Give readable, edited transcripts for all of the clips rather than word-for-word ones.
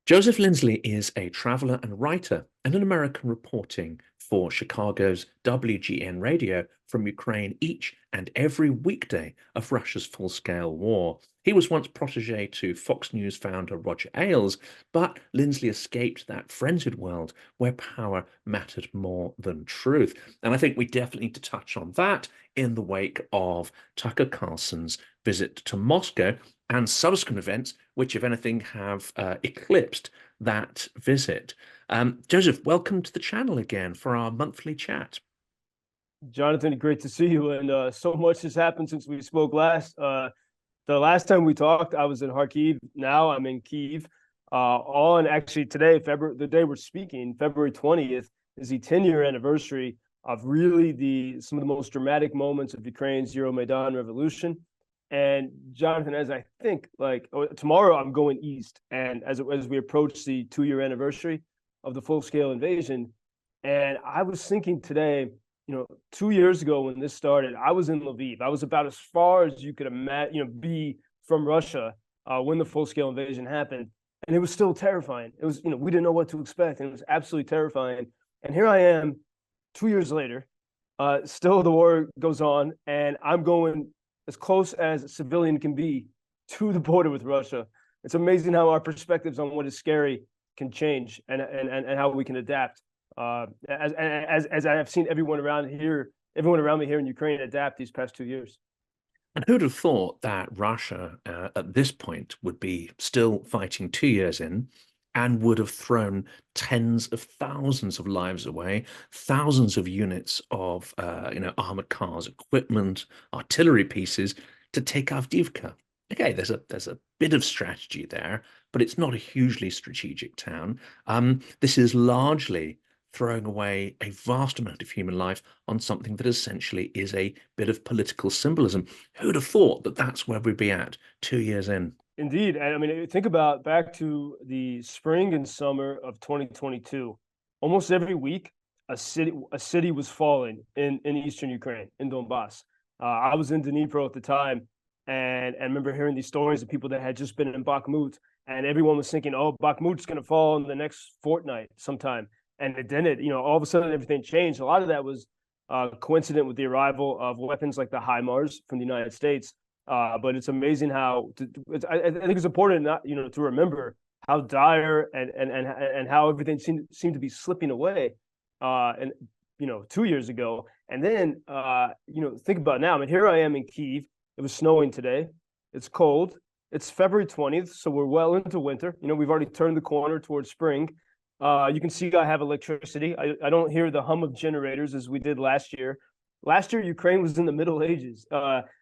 Joseph Lindsley is a traveler and writer and an American reporting for Chicago's WGN radio from Ukraine each and every weekday of Russia's full-scale war. He was once protégé to Fox News founder Roger Ailes, but Lindsley escaped that frenzied world where power mattered more than truth. And I think we definitely need to touch on that in the wake of Tucker Carlson's visit to Moscow and subsequent events, which, if anything, have eclipsed that visit. Joseph, welcome to the channel again for our monthly chat. Jonathan, great to see you. And so much has happened since we spoke last. The last time we talked, I was in Kharkiv. Now I'm in Kyiv. On actually today, the day we're speaking, February 20th, is the 10-year anniversary of really some of the most dramatic moments of Ukraine's Euromaidan revolution. And Jonathan, as I think, tomorrow I'm going east, and as we approach the 2-year anniversary of the full-scale invasion, and I was thinking today, 2 years ago when this started, I was in Lviv. I was about as far as you could imagine, be from Russia when the full-scale invasion happened, and it was still terrifying. It was, we didn't know what to expect, and it was absolutely terrifying. And here I am, 2 years later, still the war goes on, and I'm going as close as a civilian can be to the border with Russia. It's amazing how our perspectives on what is scary can change, and how we can adapt. As I have seen everyone around me here in Ukraine adapt these past 2 years. And who'd have thought that Russia at this point would be still fighting 2 years in and would have thrown tens of thousands of lives away, thousands of units of armored cars, equipment, artillery pieces to take Avdiivka. Okay, there's a bit of strategy there, but it's not a hugely strategic town. This is largely throwing away a vast amount of human life on something that essentially is a bit of political symbolism. Who'd have thought that that's where we'd be at 2 years in? Indeed. And I mean, think about back to the spring and summer of 2022. Almost every week, a city was falling in eastern Ukraine, in Donbass. I was in Dnipro at the time, and remember hearing these stories of people that had just been in Bakhmut, and everyone was thinking, oh, Bakhmut's going to fall in the next fortnight sometime. And it didn't. All of a sudden everything changed. A lot of that was coincident with the arrival of weapons like the HIMARS from the United States. But it's amazing how I think it's important not to remember how dire and how everything seemed to be slipping away, and 2 years ago. And then think about now. I mean, here I am in Kyiv. It was snowing today. It's cold. It's February 20th, so we're well into winter. We've already turned the corner towards spring. You can see I have electricity. I don't hear the hum of generators as we did last year. Last year, Ukraine was in the Middle Ages.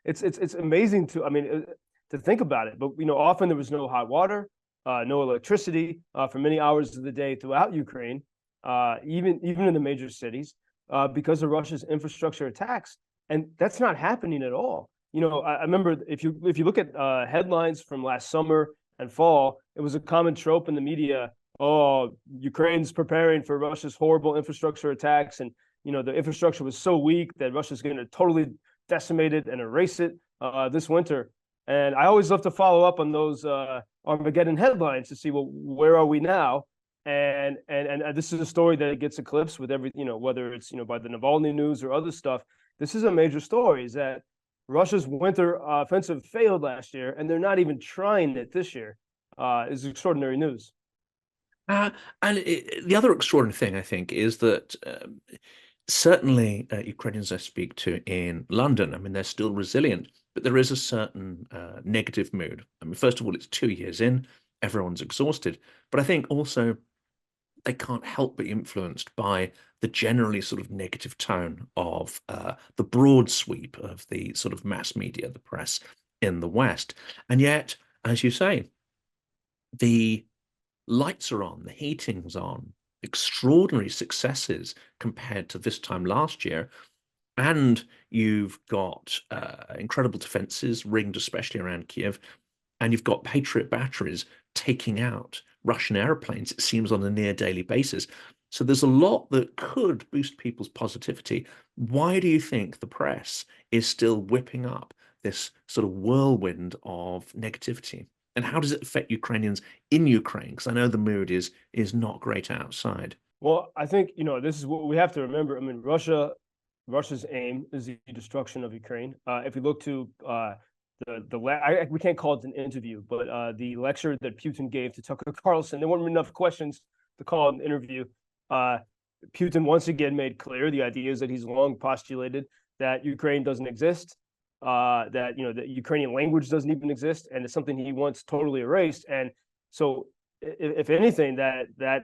It's amazing to think about it. But often there was no hot water, no electricity for many hours of the day throughout Ukraine, even in the major cities, because of Russia's infrastructure attacks. And that's not happening at all. I remember if you look at headlines from last summer and fall, it was a common trope in the media. Oh, Ukraine's preparing for Russia's horrible infrastructure attacks, and the infrastructure was so weak that Russia's going to totally decimate it and erase it this winter. And I always love to follow up on those Armageddon headlines to see, well, where are we now? And this is a story that gets eclipsed with whether it's by the Navalny news or other stuff. This is a major story: is that Russia's winter offensive failed last year, and they're not even trying it this year. Is extraordinary news. The other extraordinary thing, I think, is that certainly Ukrainians I speak to in London, I mean, they're still resilient, but there is a certain negative mood. I mean, first of all, it's 2 years in, everyone's exhausted, but I think also they can't help but be influenced by the generally sort of negative tone of the broad sweep of the sort of mass media, the press in the West. And yet, as you say, the lights are on, the heating's on, extraordinary successes compared to this time last year. And you've got incredible defenses ringed, especially around Kiev. And you've got Patriot batteries taking out Russian airplanes, it seems, on a near daily basis. So there's a lot that could boost people's positivity. Why do you think the press is still whipping up this sort of whirlwind of negativity? And how does it affect Ukrainians in Ukraine? Because I know the mood is not great outside. Well, I think this is what we have to remember. I mean, Russia's aim is the destruction of Ukraine. If we look to we can't call it an interview, but the lecture that Putin gave to Tucker Carlson, there weren't enough questions to call it an interview. Putin once again made clear the ideas that he's long postulated, that Ukraine doesn't exist, that the Ukrainian language doesn't even exist, and it's something he wants totally erased. And so, if anything, that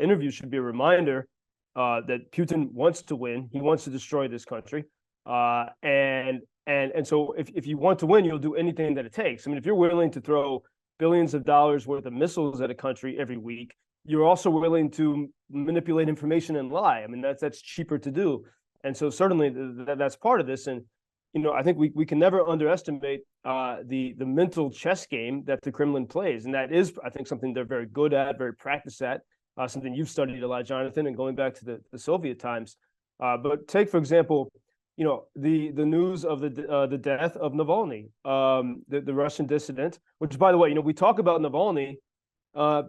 interview should be a reminder that Putin wants to win. He wants to destroy this country, and so if you want to win, you'll do anything that it takes. I mean, if you're willing to throw billions of dollars worth of missiles at a country every week, you're also willing to manipulate information and lie. I mean, that's cheaper to do. And so certainly that's part of this. And I think we can never underestimate the mental chess game that the Kremlin plays, and that is, I think, something they're very good at, very practiced at. Something you've studied a lot, Jonathan, and going back to the Soviet times. But take, for example, the news of the death of Navalny, the Russian dissident. Which, by the way, we talk about Navalny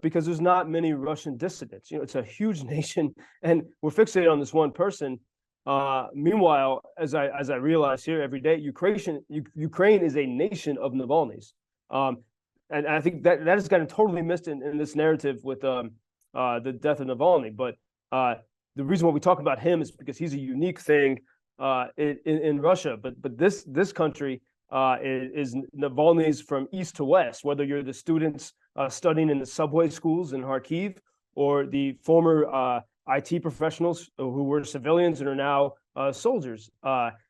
because there's not many Russian dissidents. It's a huge nation, and we're fixated on this one person. Meanwhile, as I realize here every day, Ukraine is a nation of Navalnys, and I think that has gotten totally missed in this narrative with the death of Navalny. But the reason why we talk about him is because he's a unique thing in Russia. But this country is Navalny's from east to west, whether you're the students studying in the subway schools in Kharkiv, or the former IT professionals who were civilians and are now soldiers.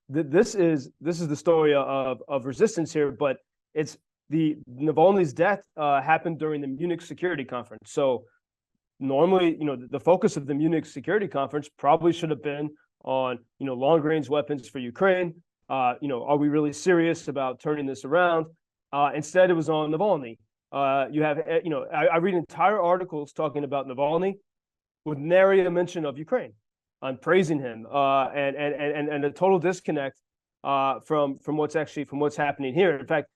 This is the story of resistance here, but it's Navalny's death happened during the Munich Security Conference. So normally, the focus of the Munich Security Conference probably should have been on, long-range weapons for Ukraine. Are we really serious about turning this around? Instead, it was on Navalny. You have, I read entire articles talking about Navalny with nary a mention of Ukraine. I'm praising him, and a total disconnect from what's happening here. In fact,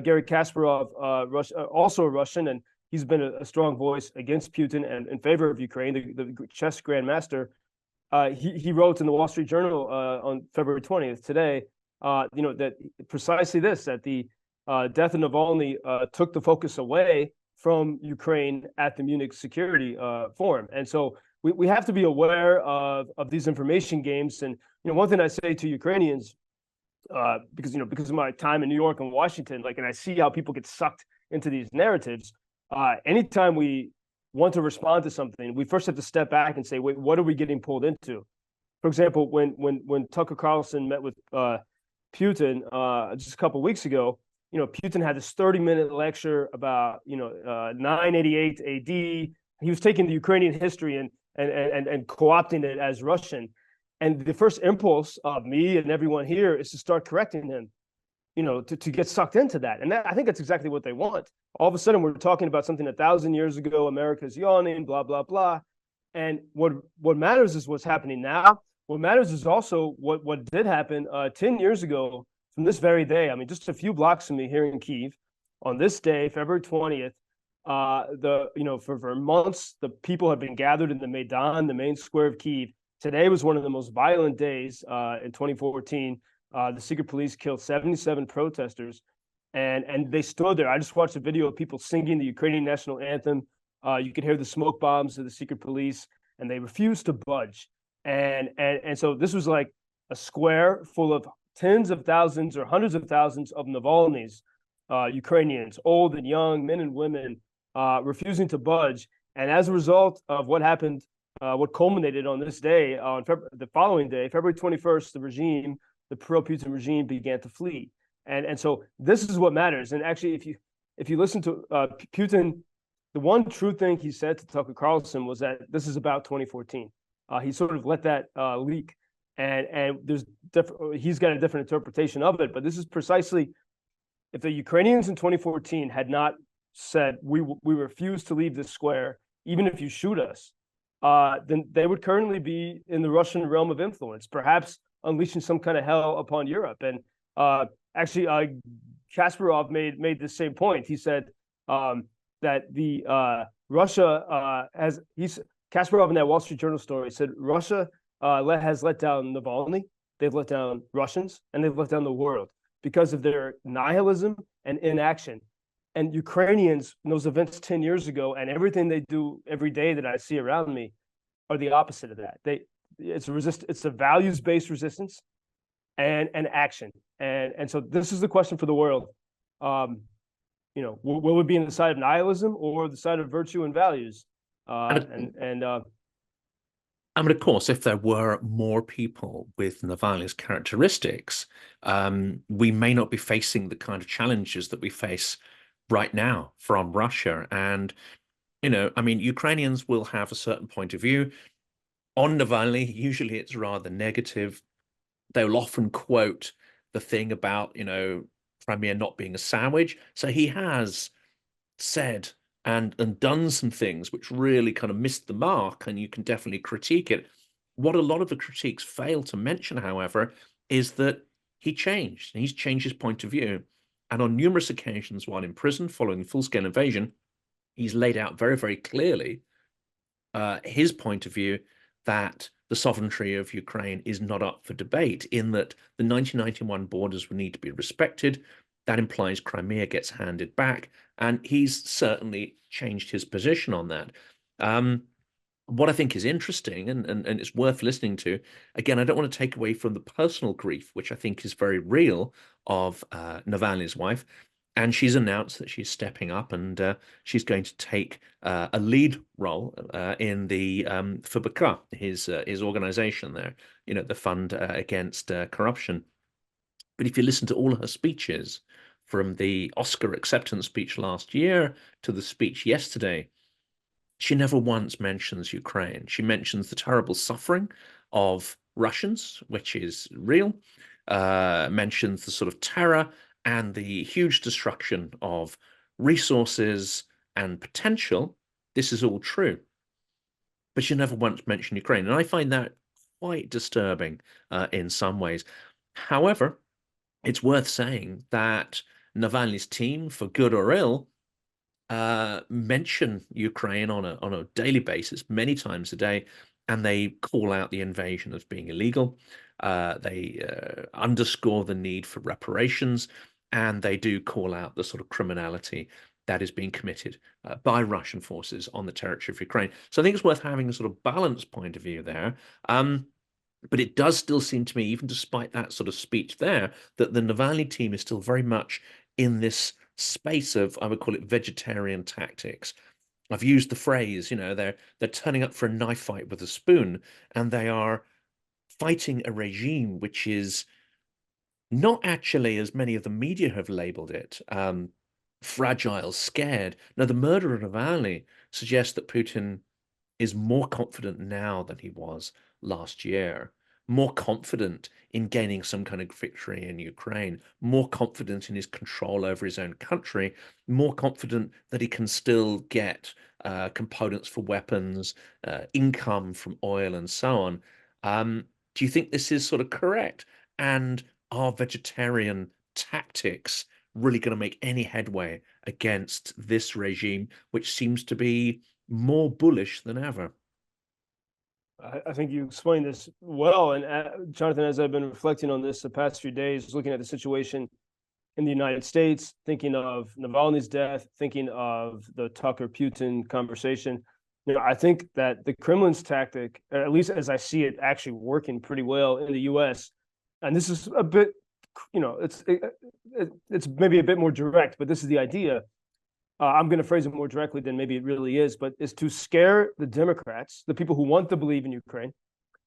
Garry Kasparov, also a Russian, and he's been a strong voice against Putin and in favor of Ukraine, the chess grandmaster. He wrote in the Wall Street Journal on February 20th, today, that precisely this, that the death of Navalny took the focus away from Ukraine at the Munich Security Forum. And so we have to be aware of these information games. And one thing I say to Ukrainians, because of my time in New York and Washington, and I see how people get sucked into these narratives. Anytime we want to respond to something, we first have to step back and say, wait, what are we getting pulled into? For example, when Tucker Carlson met with Putin just a couple of weeks ago, Putin had this 30-minute lecture about 988 AD. He was taking the Ukrainian history and co-opting it as Russian. And the first impulse of me and everyone here is to start correcting him, to get sucked into that. And I think that's exactly what they want. All of a sudden, we're talking about something 1,000 years ago, America's yawning, blah, blah, blah. And what matters is what's happening now. What matters is also what did happen 10 years ago from this very day. I mean, just a few blocks from me here in Kyiv, on this day, February 20th, for months, the people have been gathered in the Maidan, the main square of Kyiv. Today was one of the most violent days in 2014. The secret police killed 77 protesters, and they stood there. I just watched a video of people singing the Ukrainian national anthem. You could hear the smoke bombs of the secret police, and they refused to budge. And so this was like a square full of tens of thousands or hundreds of thousands of Navalny's, Ukrainians, old and young, men and women, refusing to budge. And as a result of what happened, what culminated on this day, on the following day, February 21st, the pro-Putin regime began to flee. And so this is what matters. And actually, if you listen to Putin, the one true thing he said to Tucker Carlson was that this is about 2014. He sort of let that leak, and he's got a different interpretation of it. But this is precisely, if the Ukrainians in 2014 had not said we refuse to leave this square, even if you shoot us, then they would currently be in the Russian realm of influence, perhaps unleashing some kind of hell upon Europe. And actually, Kasparov made the same point. He said, that the Russia Kasparov in that Wall Street Journal story said Russia has let down Navalny, they've let down Russians, and they've let down the world because of their nihilism and inaction. And Ukrainians, those events 10 years ago, and everything they do every day that I see around me, are the opposite of that. It's a values-based resistance and action. And so this is the question for the world. Will we be on the side of nihilism or the side of virtue and values? I mean, of course, if there were more people with Navalny's characteristics, we may not be facing the kind of challenges that we face right now from Russia. And, I mean, Ukrainians will have a certain point of view on Navalny. Usually it's rather negative. They'll often quote the thing about, Crimea not being a sandwich. So he has said and done some things which really kind of missed the mark, and you can definitely critique it. What a lot of the critiques fail to mention, however, is that he changed. He's changed his point of view. And on numerous occasions while in prison following the full-scale invasion, he's laid out very, very clearly his point of view that the sovereignty of Ukraine is not up for debate, in that the 1991 borders will need to be respected. That implies Crimea gets handed back, and he's certainly changed his position on that. What I think is interesting, and it's worth listening to, again, I don't want to take away from the personal grief, which I think is very real, of Navalny's wife. And she's announced that she's stepping up, and she's going to take a lead role in the FBK, his organization there, the fund against corruption. But if you listen to all her speeches, from the Oscar acceptance speech last year to the speech yesterday, she never once mentions Ukraine. She mentions the terrible suffering of Russians, which is real, mentions the sort of terror and the huge destruction of resources and potential. This is all true. But she never once mentioned Ukraine. And I find that quite disturbing in some ways. However, it's worth saying that Navalny's team, for good or ill, mention Ukraine on a daily basis, many times a day, and they call out the invasion as being illegal. They underscore the need for reparations, and they do call out the sort of criminality that is being committed by Russian forces on the territory of Ukraine. So I think it's worth having a sort of balanced point of view there. But it does still seem to me, even despite that sort of speech there, that the Navalny team is still very much in this space of, I would call it, vegetarian tactics. I've used the phrase, they're turning up for a knife fight with a spoon, and they are fighting a regime which is not actually, as many of the media have labeled it, fragile, scared. Now, the murder of Navalny suggests that Putin is more confident now than he was last year, more confident in gaining some kind of victory in Ukraine, more confident in his control over his own country, more confident that he can still get components for weapons, income from oil, and so on. Do you think this is sort of correct? And are vegetarian tactics really going to make any headway against this regime, which seems to be more bullish than ever? I think you explained this well. And Jonathan, as I've been reflecting on this the past few days, looking at the situation in the United States, thinking of Navalny's death, thinking of the Tucker-Putin conversation, I think that the Kremlin's tactic, at least as I see it, actually working pretty well in the U.S. And this is a bit, it's maybe a bit more direct, but this is the idea. I'm going to phrase it more directly than maybe it really is, but is to scare the Democrats, the people who want to believe in Ukraine,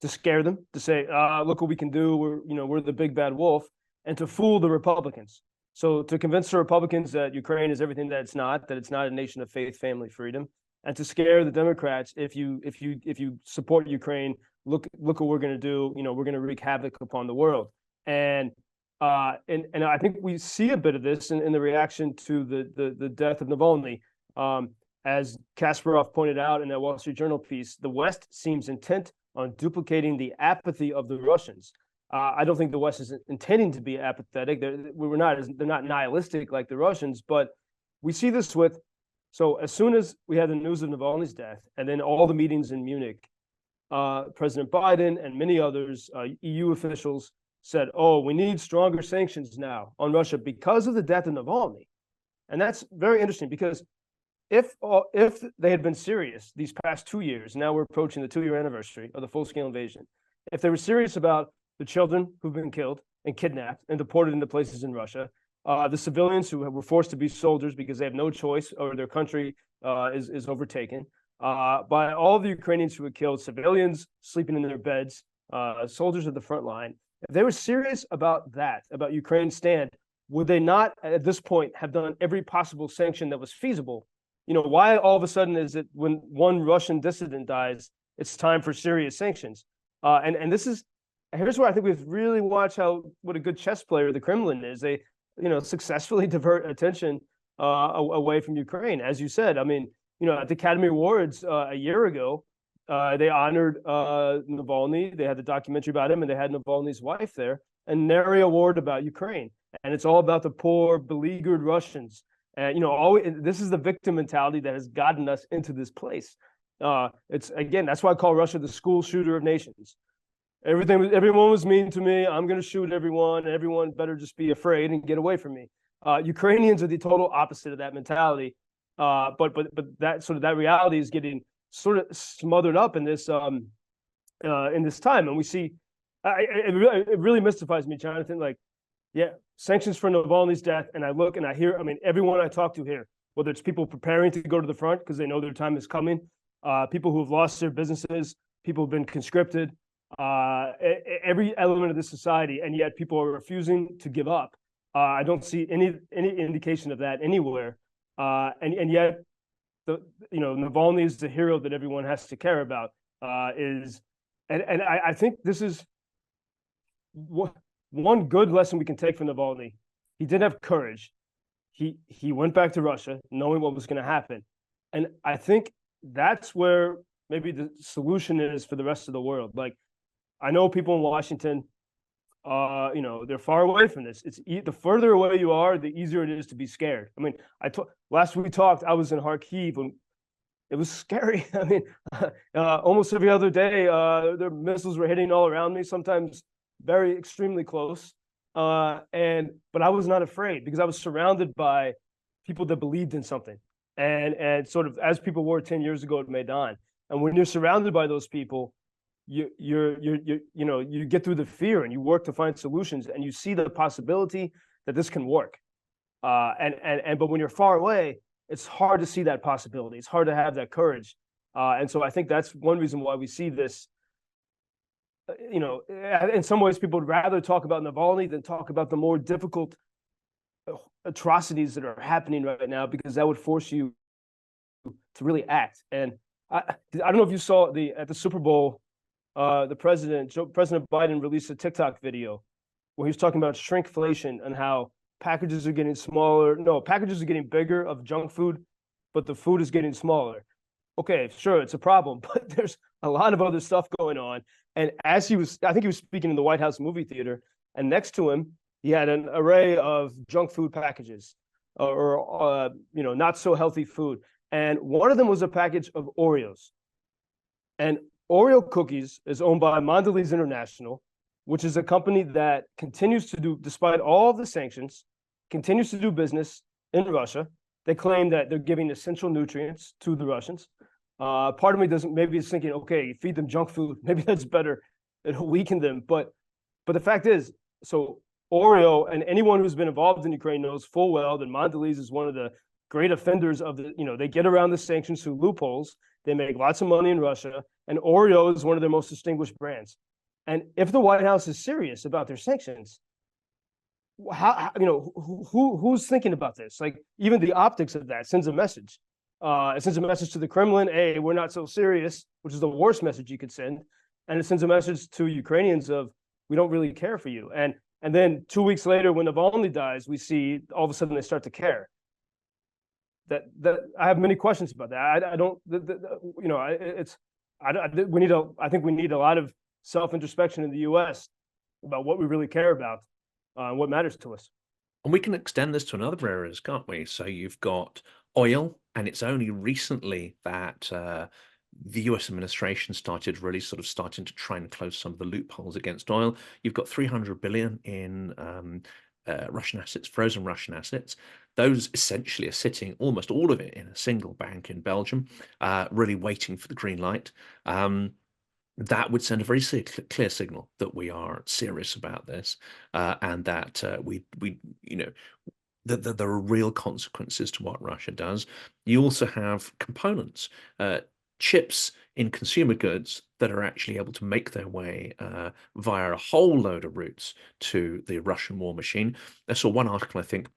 to scare them, to say, look what we can do. We're the big bad wolf, and to fool the Republicans. So to convince the Republicans that Ukraine is everything that it's not a nation of faith, family, freedom, and to scare the Democrats, if you support Ukraine, look what we're going to do. We're going to wreak havoc upon the world. And I think we see a bit of this in the reaction to the death of Navalny. As Kasparov pointed out in that Wall Street Journal piece, the West seems intent on duplicating the apathy of the Russians. I don't think the West is intending to be apathetic. They're not nihilistic like the Russians, but we see this with So as soon as we had the news of Navalny's death, and then all the meetings in Munich, President Biden and many others, EU officials said, "Oh, we need stronger sanctions now on Russia because of the death of Navalny." And that's very interesting because if they had been serious these past 2 years, now we're approaching the 2-year anniversary of the full-scale invasion, if they were serious about the children who've been killed and kidnapped and deported into places in Russia, the civilians who were forced to be soldiers because they have no choice or their country is overtaken, by all the Ukrainians who were killed, civilians sleeping in their beds, soldiers at the front line, if they were serious about that, about Ukraine's stand, would they not at this point have done every possible sanction that was feasible? Why all of a sudden is it when one Russian dissident dies, it's time for serious sanctions? And here's where I think we have to really watch what a good chess player the Kremlin is. They, successfully divert attention away from Ukraine. As you said, I mean, at the Academy Awards a year ago, they honored Navalny. They had the documentary about him, and they had Navalny's wife there, and nary a word about Ukraine. And it's all about the poor, beleaguered Russians. And this is the victim mentality that has gotten us into this place. That's why I call Russia the school shooter of nations. Everyone was mean to me. I'm going to shoot everyone. Everyone better just be afraid and get away from me. Ukrainians are the total opposite of that mentality. But that reality is getting sort of smothered up in this time, and we see it really mystifies me, Jonathan. Like, yeah, sanctions for Navalny's death, and I look and I hear. I mean, everyone I talk to here, whether it's people preparing to go to the front because they know their time is coming, people who have lost their businesses, people who've been conscripted, every element of this society, and yet people are refusing to give up. I don't see any indication of that anywhere. And yet, Navalny is the hero that everyone has to care about. I think this is one good lesson we can take from Navalny. He did have courage. He went back to Russia knowing what was going to happen, and I think that's where maybe the solution is for the rest of the world. Like, I know people in Washington, they're far away from this. It's the further away you are, the easier it is to be scared. I mean, last we talked, I was in Kharkiv, and it was scary. I mean, almost every other day, their missiles were hitting all around me, sometimes very extremely close. But I was not afraid because I was surrounded by people that believed in something, and sort of as people were 10 years ago at Maidan. And when you're surrounded by those people, you get through the fear and you work to find solutions, and you see the possibility that this can work. But when you're far away, it's hard to see that possibility. It's hard to have that courage. And so I think that's one reason why we see this. In some ways, people would rather talk about Navalny than talk about the more difficult atrocities that are happening right now, because that would force you to really act. And I don't know if you saw at the Super Bowl, President Biden released a TikTok video where he was talking about shrinkflation and how packages are getting smaller. No, packages are getting bigger of junk food, but the food is getting smaller. Okay, sure, it's a problem, but there's a lot of other stuff going on. And I think he was speaking in the White House movie theater, and next to him, he had an array of junk food packages or not so healthy food. And one of them was a package of Oreos. And Oreo cookies is owned by Mondelez International, which is a company that continues to do, despite all the sanctions, continues to do business in Russia. They claim that they're giving essential nutrients to the Russians. Part of me maybe is thinking, okay, feed them junk food. Maybe that's better. It'll weaken them. But the fact is, so Oreo, and anyone who's been involved in Ukraine knows full well that Mondelez is one of the great offenders of they get around the sanctions through loopholes. They make lots of money in Russia, and Oreo is one of their most distinguished brands. And if the White House is serious about their sanctions, who's thinking about this? Like, even the optics of that sends a message. It sends a message to the Kremlin, hey, we're not so serious, which is the worst message you could send. And it sends a message to Ukrainians of, we don't really care for you. And then 2 weeks later, when Navalny dies, we see all of a sudden they start to care. That I have many questions about that. I think we need a lot of self-introspection in the U.S. about what we really care about, what matters to us. And we can extend this to another areas, can't we? So you've got oil, And it's only recently that the US administration started really starting to try and close some of the loopholes against oil. You've got 300 billion in Russian assets, frozen Russian assets. Those essentially are sitting, almost all of it, in a single bank in Belgium, really waiting for the green light. That would send a very clear signal that we are serious about this, and that that there are real consequences to what Russia does. You also have components, chips in consumer goods that are actually able to make their way via a whole load of routes to the Russian war machine. I saw one article, I think,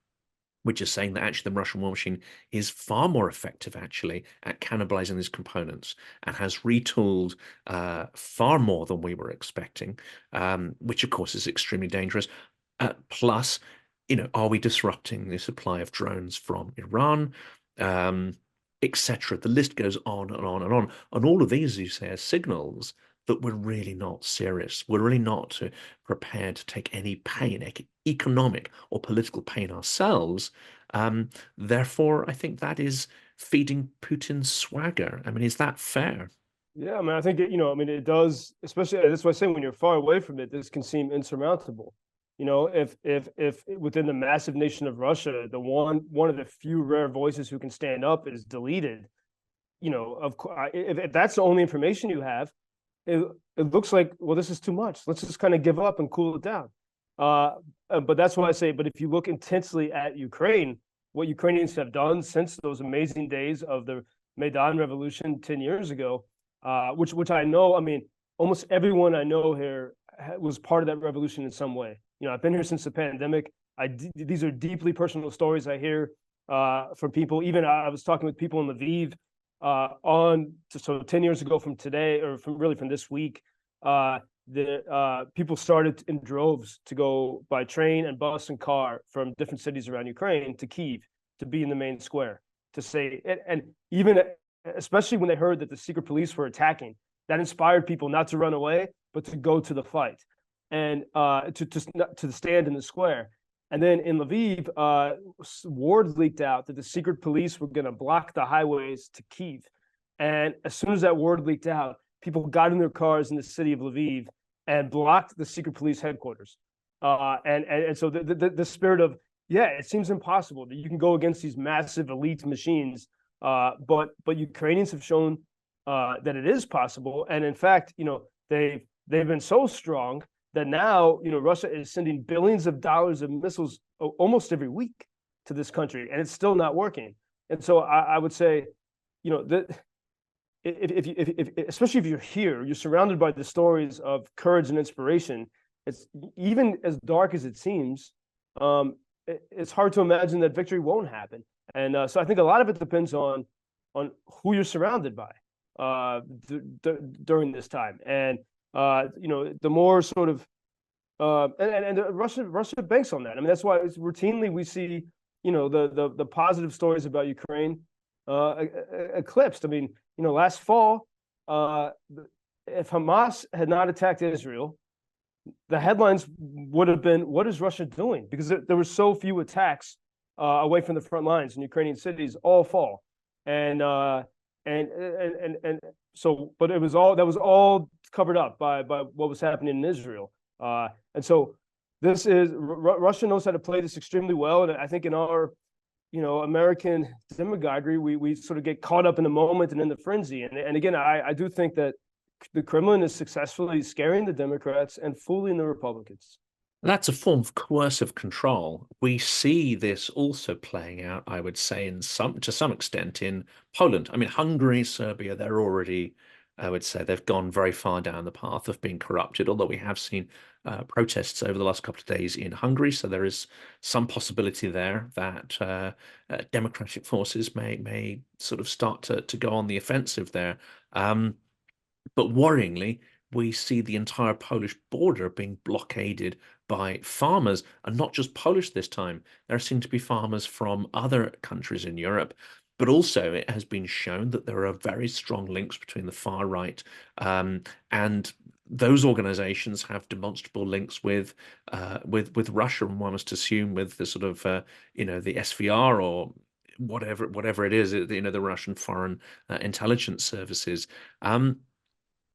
which is saying that actually the Russian war machine is far more effective actually at cannibalizing these components and has retooled far more than we were expecting, which of course is extremely dangerous. Plus, are we disrupting the supply of drones from Iran, etc.? The list goes on and on and on. And all of these, as you say, are signals that we're really not serious. We're really not prepared to take any pain, economic or political pain ourselves. Therefore, I think that is feeding Putin's swagger. I mean, is that fair? Yeah, I mean, I think it does. Especially that's why I say when you're far away from it, this can seem insurmountable. If within the massive nation of Russia, the one of the few rare voices who can stand up is deleted, of course, if that's the only information you have, it looks like, well, this is too much. Let's just kind of give up and cool it down. But that's why I say, but if you look intensely at Ukraine, what Ukrainians have done since those amazing days of the Maidan Revolution 10 years ago, which I know, I mean, almost everyone I know here was part of that revolution in some way. I've been here since the pandemic. These are deeply personal stories I hear from people. Even I was talking with people in Lviv so 10 years ago from today, or from this week, the people started in droves to go by train and bus and car from different cities around Ukraine to Kyiv to be in the main square to say, and even especially when they heard that the secret police were attacking, that inspired people not to run away, but to go to the fight and to stand in the square. And then in Lviv, word leaked out that the secret police were going to block the highways to Kyiv. And as soon as that word leaked out, people got in their cars in the city of Lviv and blocked the secret police headquarters. And so the spirit of, yeah, it seems impossible that you can go against these massive elite machines, but Ukrainians have shown that it is possible. And in fact, they've been so strong that now, Russia is sending billions of dollars of missiles almost every week to this country, and it's still not working. And so I would say, that if especially if you're here, you're surrounded by the stories of courage and inspiration. It's even as dark as it seems. It's hard to imagine that victory won't happen. And so I think a lot of it depends on who you're surrounded by during this time. And the more sort of and Russia banks on that. I mean, that's why routinely we see, the positive stories about Ukraine eclipsed. I mean, last fall, if Hamas had not attacked Israel, the headlines would have been, "What is Russia doing?" Because there were so few attacks away from the front lines in Ukrainian cities all fall, and so, but that was all covered up by what was happening in Israel, and so this is Russia knows how to play this extremely well, and I think in our American demagoguery, we sort of get caught up in the moment and in the frenzy, and again, I do think that the Kremlin is successfully scaring the Democrats and fooling the Republicans. That's a form of coercive control. We see this also playing out, I would say, to some extent in Poland. I mean, Hungary, Serbia, they're already, I would say, they've gone very far down the path of being corrupted, although we have seen protests over the last couple of days in Hungary. So there is some possibility there that democratic forces may sort of start to go on the offensive there. But worryingly, we see the entire Polish border being blockaded by farmers, and not just Polish this time. There seem to be farmers from other countries in Europe, but also it has been shown that there are very strong links between the far right and those organizations have demonstrable links with Russia, and one must assume with the sort of the SVR or whatever it is, the Russian foreign intelligence services.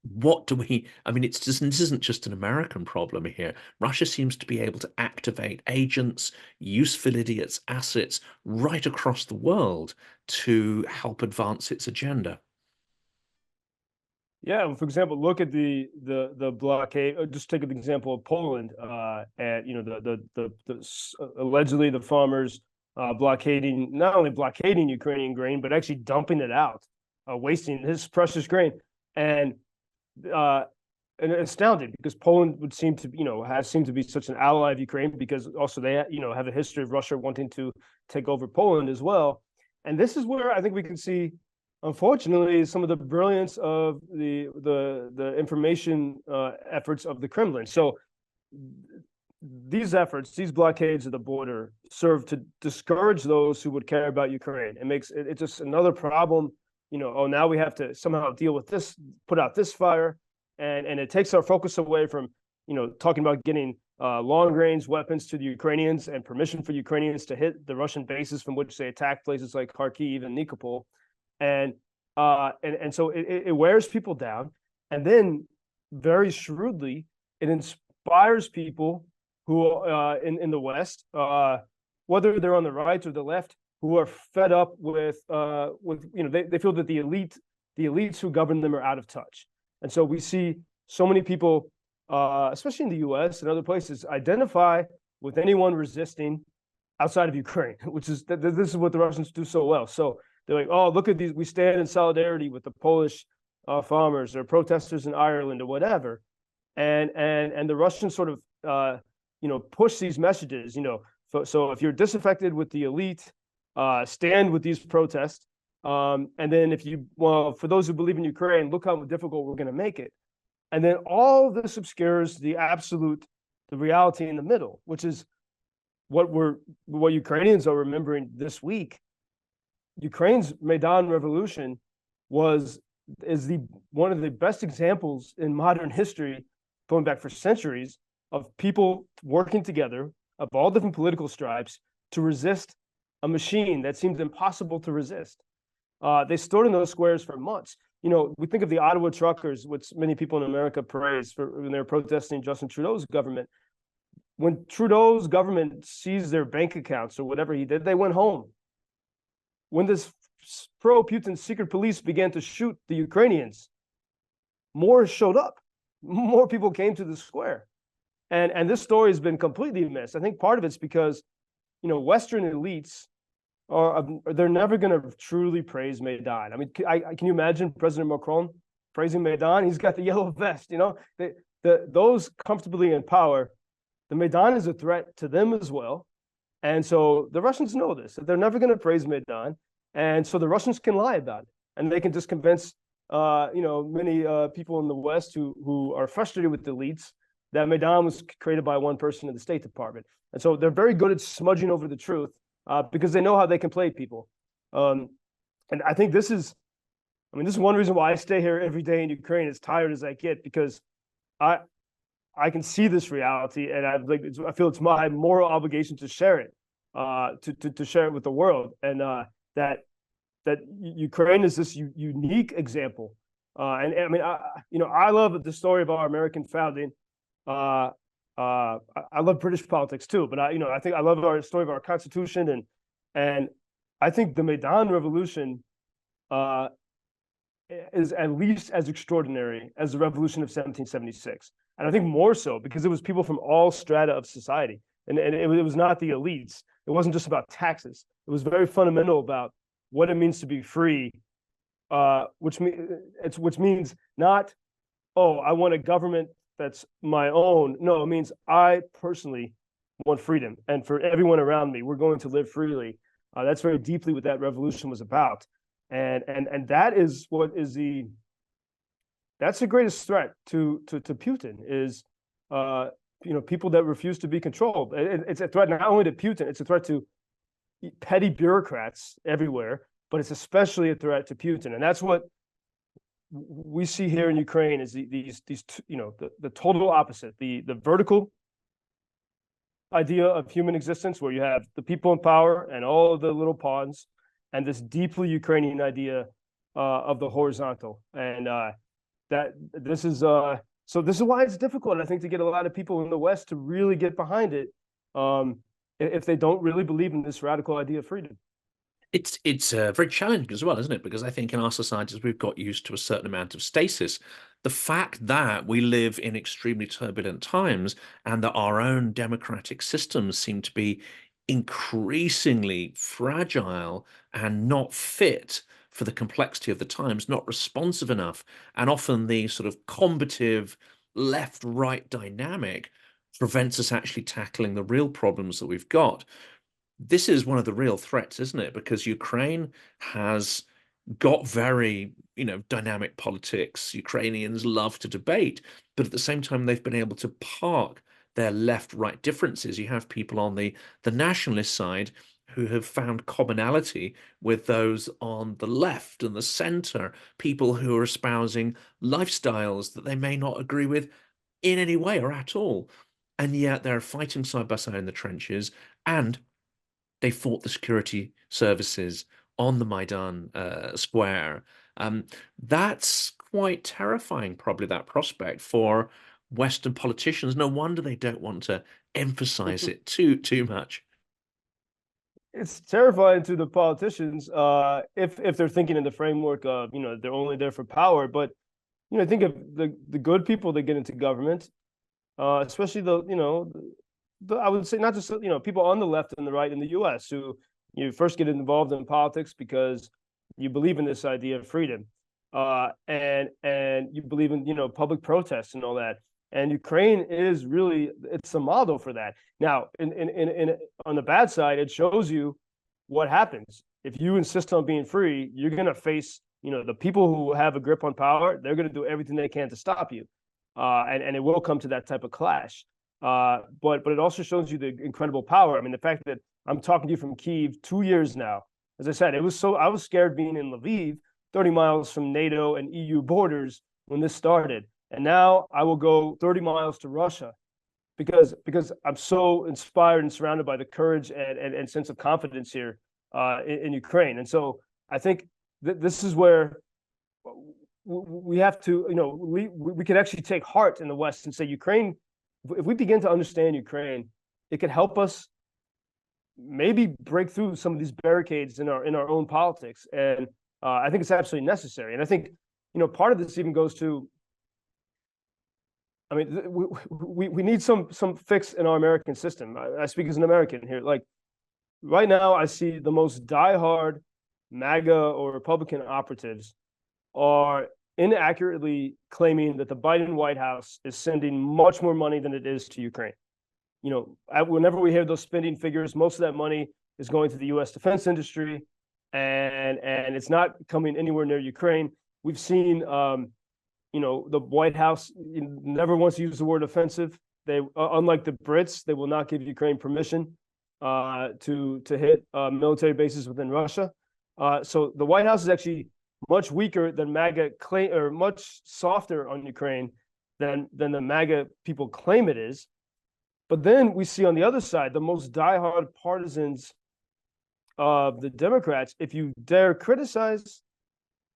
What do we, I mean, this isn't just an American problem here. Russia seems to be able to activate agents, useful idiots, assets right across the world to help advance its agenda. Yeah, for example, look at the blockade. Just take an example of Poland, and allegedly the farmers blockading, not only blockading Ukrainian grain, but actually dumping it out, wasting this precious grain, and uh, and astounded because Poland would seem to, has seemed to be such an ally of Ukraine, because also they, have a history of Russia wanting to take over Poland as well. And this is where I think we can see, unfortunately, some of the brilliance of the information efforts of the Kremlin. So these efforts, these blockades of the border, serve to discourage those who would care about Ukraine. It's just another problem. Oh, now we have to somehow deal with this, put out this fire, and it takes our focus away from talking about getting long-range weapons to the Ukrainians and permission for Ukrainians to hit the Russian bases from which they attack places like Kharkiv and Nikopol. And so it wears people down, and then very shrewdly it inspires people who in the West, whether they're on the right or the left, who are fed up with they feel that the elites who govern them are out of touch. And so we see so many people, especially in the U.S. and other places, identify with anyone resisting outside of Ukraine, which is this is what the Russians do so well. So they're like, oh, look at these. We stand in solidarity with the Polish farmers or protesters in Ireland or whatever, and the Russians sort of push these messages. So if you're disaffected with the elite, stand with these protests. And then for those who believe in Ukraine, look how difficult we're going to make it. And then all of this obscures the reality in the middle, which is what Ukrainians are remembering this week. Ukraine's Maidan revolution is one of the best examples in modern history, going back for centuries, of people working together of all different political stripes to resist a machine that seemed impossible to resist. They stood in those squares for months. We think of the Ottawa truckers, which many people in America praise for when they're protesting Justin Trudeau's government. When Trudeau's government seized their bank accounts or whatever he did, they went home. When this pro-Putin secret police began to shoot the Ukrainians, more showed up. More people came to the square. And this story has been completely missed. I think part of it's because, Western elites they're never going to truly praise Maidan. I mean, can you imagine President Macron praising Maidan? He's got the yellow vest, those comfortably in power, the Maidan is a threat to them as well. And so the Russians know this, that they're never going to praise Maidan. And so the Russians can lie about it. And they can just convince, many people in the West who are frustrated with the elites that Maidan was created by one person in the State Department. And so they're very good at smudging over the truth because they know how they can play people. And I think this is one reason why I stay here every day in Ukraine, as tired as I get, because I can see this reality, and I feel it's my moral obligation to share it, to share it with the world, and that Ukraine is this unique example. And I mean, I love the story of our American founding. I love British politics too, but I think I love our story of our Constitution, and I think the Maidan Revolution is at least as extraordinary as the Revolution of 1776. And I think more so because it was people from all strata of society. And it was not the elites. It wasn't just about taxes. It was very fundamental about what it means to be free, which means not, oh, I want a government that's my own. No, it means I personally want freedom. And for everyone around me, we're going to live freely. That's very deeply what that revolution was about. And that is that's the greatest threat to Putin is people that refuse to be controlled. It's a threat not only to Putin, it's a threat to petty bureaucrats everywhere, but it's especially a threat to Putin. And that's what we see here in Ukraine is the total opposite, the vertical idea of human existence, where you have the people in power and all of the little pawns, and this deeply Ukrainian idea of the horizontal. And that this is so this is why it's difficult, I think, to get a lot of people in the West to really get behind it, if they don't really believe in this radical idea of freedom. It's very challenging as well, isn't it? Because I think in our societies we've got used to a certain amount of stasis. The fact that we live in extremely turbulent times and that our own democratic systems seem to be increasingly fragile and not fit for the complexity of the times, not responsive enough, and often the sort of combative left-right dynamic prevents us actually tackling the real problems that we've got. This is one of the real threats, isn't it? Because Ukraine has got very, dynamic politics. Ukrainians love to debate, but at the same time, they've been able to park their left-right differences. You have people on the nationalist side who have found commonality with those on the left and the center, people who are espousing lifestyles that they may not agree with in any way or at all. And yet they're fighting side by side in the trenches, and they fought the security services on the Maidan square. That's quite terrifying, probably, that prospect for Western politicians. No wonder they don't want to emphasize it too much. It's terrifying to the politicians, if they're thinking in the framework of, they're only there for power. But think of the good people that get into government, especially I would say not just people on the left and the right in the U.S. who first get involved in politics because you believe in this idea of freedom, and you believe in public protests and all that. And Ukraine is really, it's a model for that. Now, in on the bad side, it shows you what happens if you insist on being free. You're going to face the people who have a grip on power. They're going to do everything they can to stop you, and it will come to that type of clash. But it also shows you the incredible power. I mean, the fact that I'm talking to you from Kyiv 2 years now. As I said, I was scared being in Lviv, 30 miles from NATO and EU borders when this started. And now I will go 30 miles to Russia because I'm so inspired and surrounded by the courage and sense of confidence here in Ukraine. And so I think this is where we have to, we can actually take heart in the West and say Ukraine, if we begin to understand Ukraine, it could help us maybe break through some of these barricades in our own politics. And I think it's absolutely necessary. And I think, part of this even goes to, I mean, we need some fix in our American system. I speak as an American here. Like right now, I see the most diehard MAGA or Republican operatives are inaccurately claiming that the Biden White House is sending much more money than it is to Ukraine. Whenever we hear those spending figures, most of that money is going to the U.S. defense industry, and it's not coming anywhere near Ukraine. We've seen the White House never wants to use the word offensive. They, unlike the Brits, they will not give Ukraine permission to hit military bases within Russia. So the White House is actually much weaker than MAGA claim, or much softer on Ukraine than the MAGA people claim it is. But then we see on the other side the most diehard partisans of the Democrats. If you dare criticize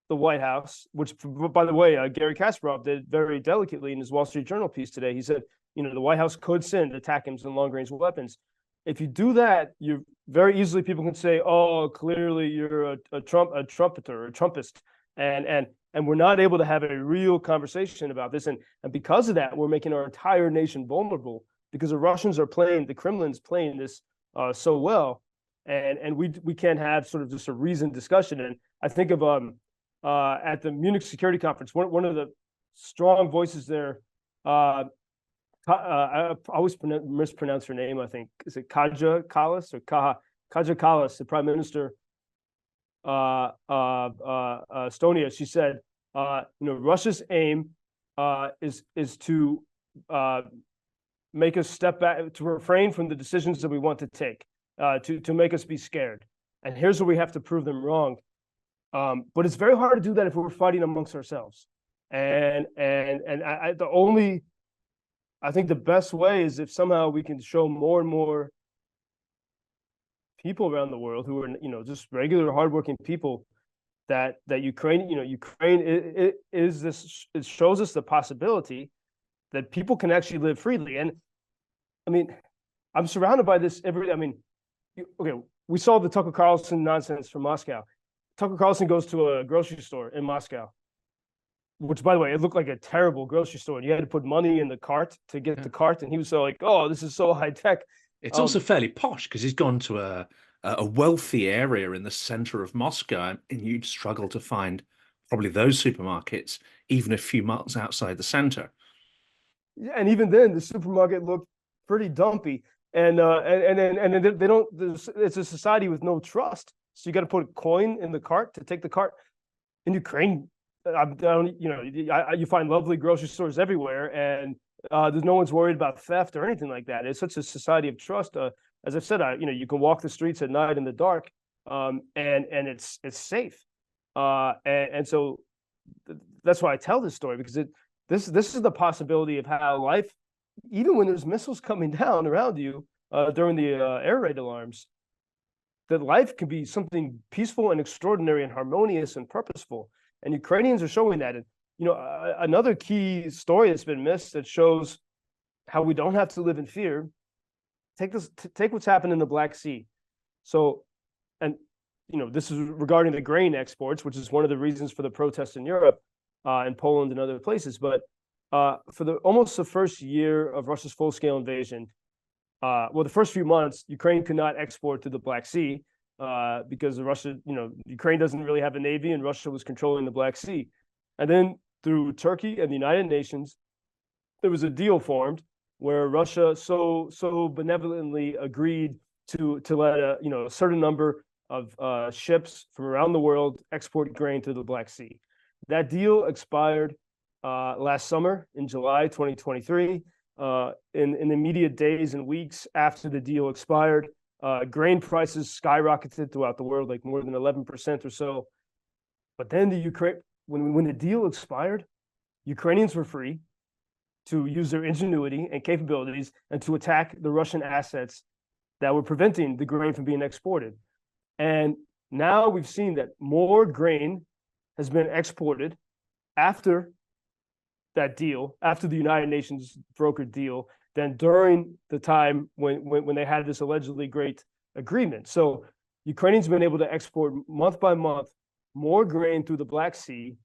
the White House, which, by the way, Gary Kasparov did very delicately in his Wall Street Journal piece today. He said, the White House could send ATACMS and long-range weapons. If you do that, you very easily people can say, "Oh, clearly you're a trumpeter, a Trumpist," and we're not able to have a real conversation about this. And because of that, we're making our entire nation vulnerable because the Russians are playing, the Kremlin's playing this so well, and we can't have sort of just a reasoned discussion. And I think of at the Munich Security Conference, one of the strong voices there, I always mispronounce her name. I think, is it Kaja Kallas or Kaja Kallas, the Prime Minister of Estonia? She said, Russia's aim is to make us step back, to refrain from the decisions that we want to take, to make us be scared. And here's where we have to prove them wrong. But it's very hard to do that if we're fighting amongst ourselves. And I think the best way is if somehow we can show more and more people around the world who are, just regular hardworking people, that Ukraine, Ukraine is this. It shows us the possibility that people can actually live freely. And I mean, I'm surrounded by this every. I mean, okay, we saw the Tucker Carlson nonsense from Moscow. Tucker Carlson goes to a grocery store in Moscow, which, by the way, it looked like a terrible grocery store. And you had to put money in the cart to get the cart. And he was so like, "Oh, this is so high tech." It's also fairly posh because he's gone to a wealthy area in the center of Moscow, and you'd struggle to find probably those supermarkets even a few miles outside the center. And even then, the supermarket looked pretty dumpy. And then they don't. It's a society with no trust. So you got to put a coin in the cart to take the cart. In Ukraine, I don't, you find lovely grocery stores everywhere, and there's no one's worried about theft or anything like that. It's such a society of trust. As I've said, you can walk the streets at night in the dark, and it's safe. And so that's why I tell this story, because this is the possibility of how life, even when there's missiles coming down around you during the air raid alarms, that life can be something peaceful and extraordinary and harmonious and purposeful. And Ukrainians are showing that. And another key story that's been missed that shows how we don't have to live in fear. Take what's happened in the Black Sea. So, and this is regarding the grain exports, which is one of the reasons for the protests in Europe, and Poland and other places. But for almost the first year of Russia's full-scale invasion, the first few months, Ukraine could not export to the Black Sea because Ukraine doesn't really have a navy, and Russia was controlling the Black Sea. And then through Turkey and the United Nations, there was a deal formed where Russia so benevolently agreed to let a certain number of ships from around the world export grain to the Black Sea. That deal expired last summer in July 2023. In the immediate days and weeks after the deal expired, grain prices skyrocketed throughout the world, like more than 11% or so. But then when the deal expired, Ukrainians were free to use their ingenuity and capabilities and to attack the Russian assets that were preventing the grain from being exported. And now we've seen that more grain has been exported after that deal, after the United Nations brokered deal, than during the time when they had this allegedly great agreement. So Ukrainians have been able to export month by month more grain through the Black Sea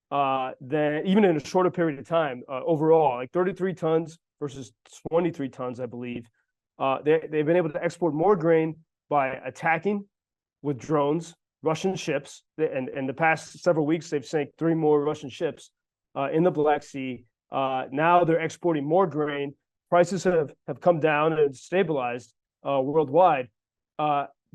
than even in a shorter period of time overall, like 33 tons versus 23 tons, I believe. They've been able to export more grain by attacking with drones Russian ships. And the past several weeks, they've sank 3 more Russian ships in the Black Sea. Now they're exporting more grain. Prices have come down and stabilized worldwide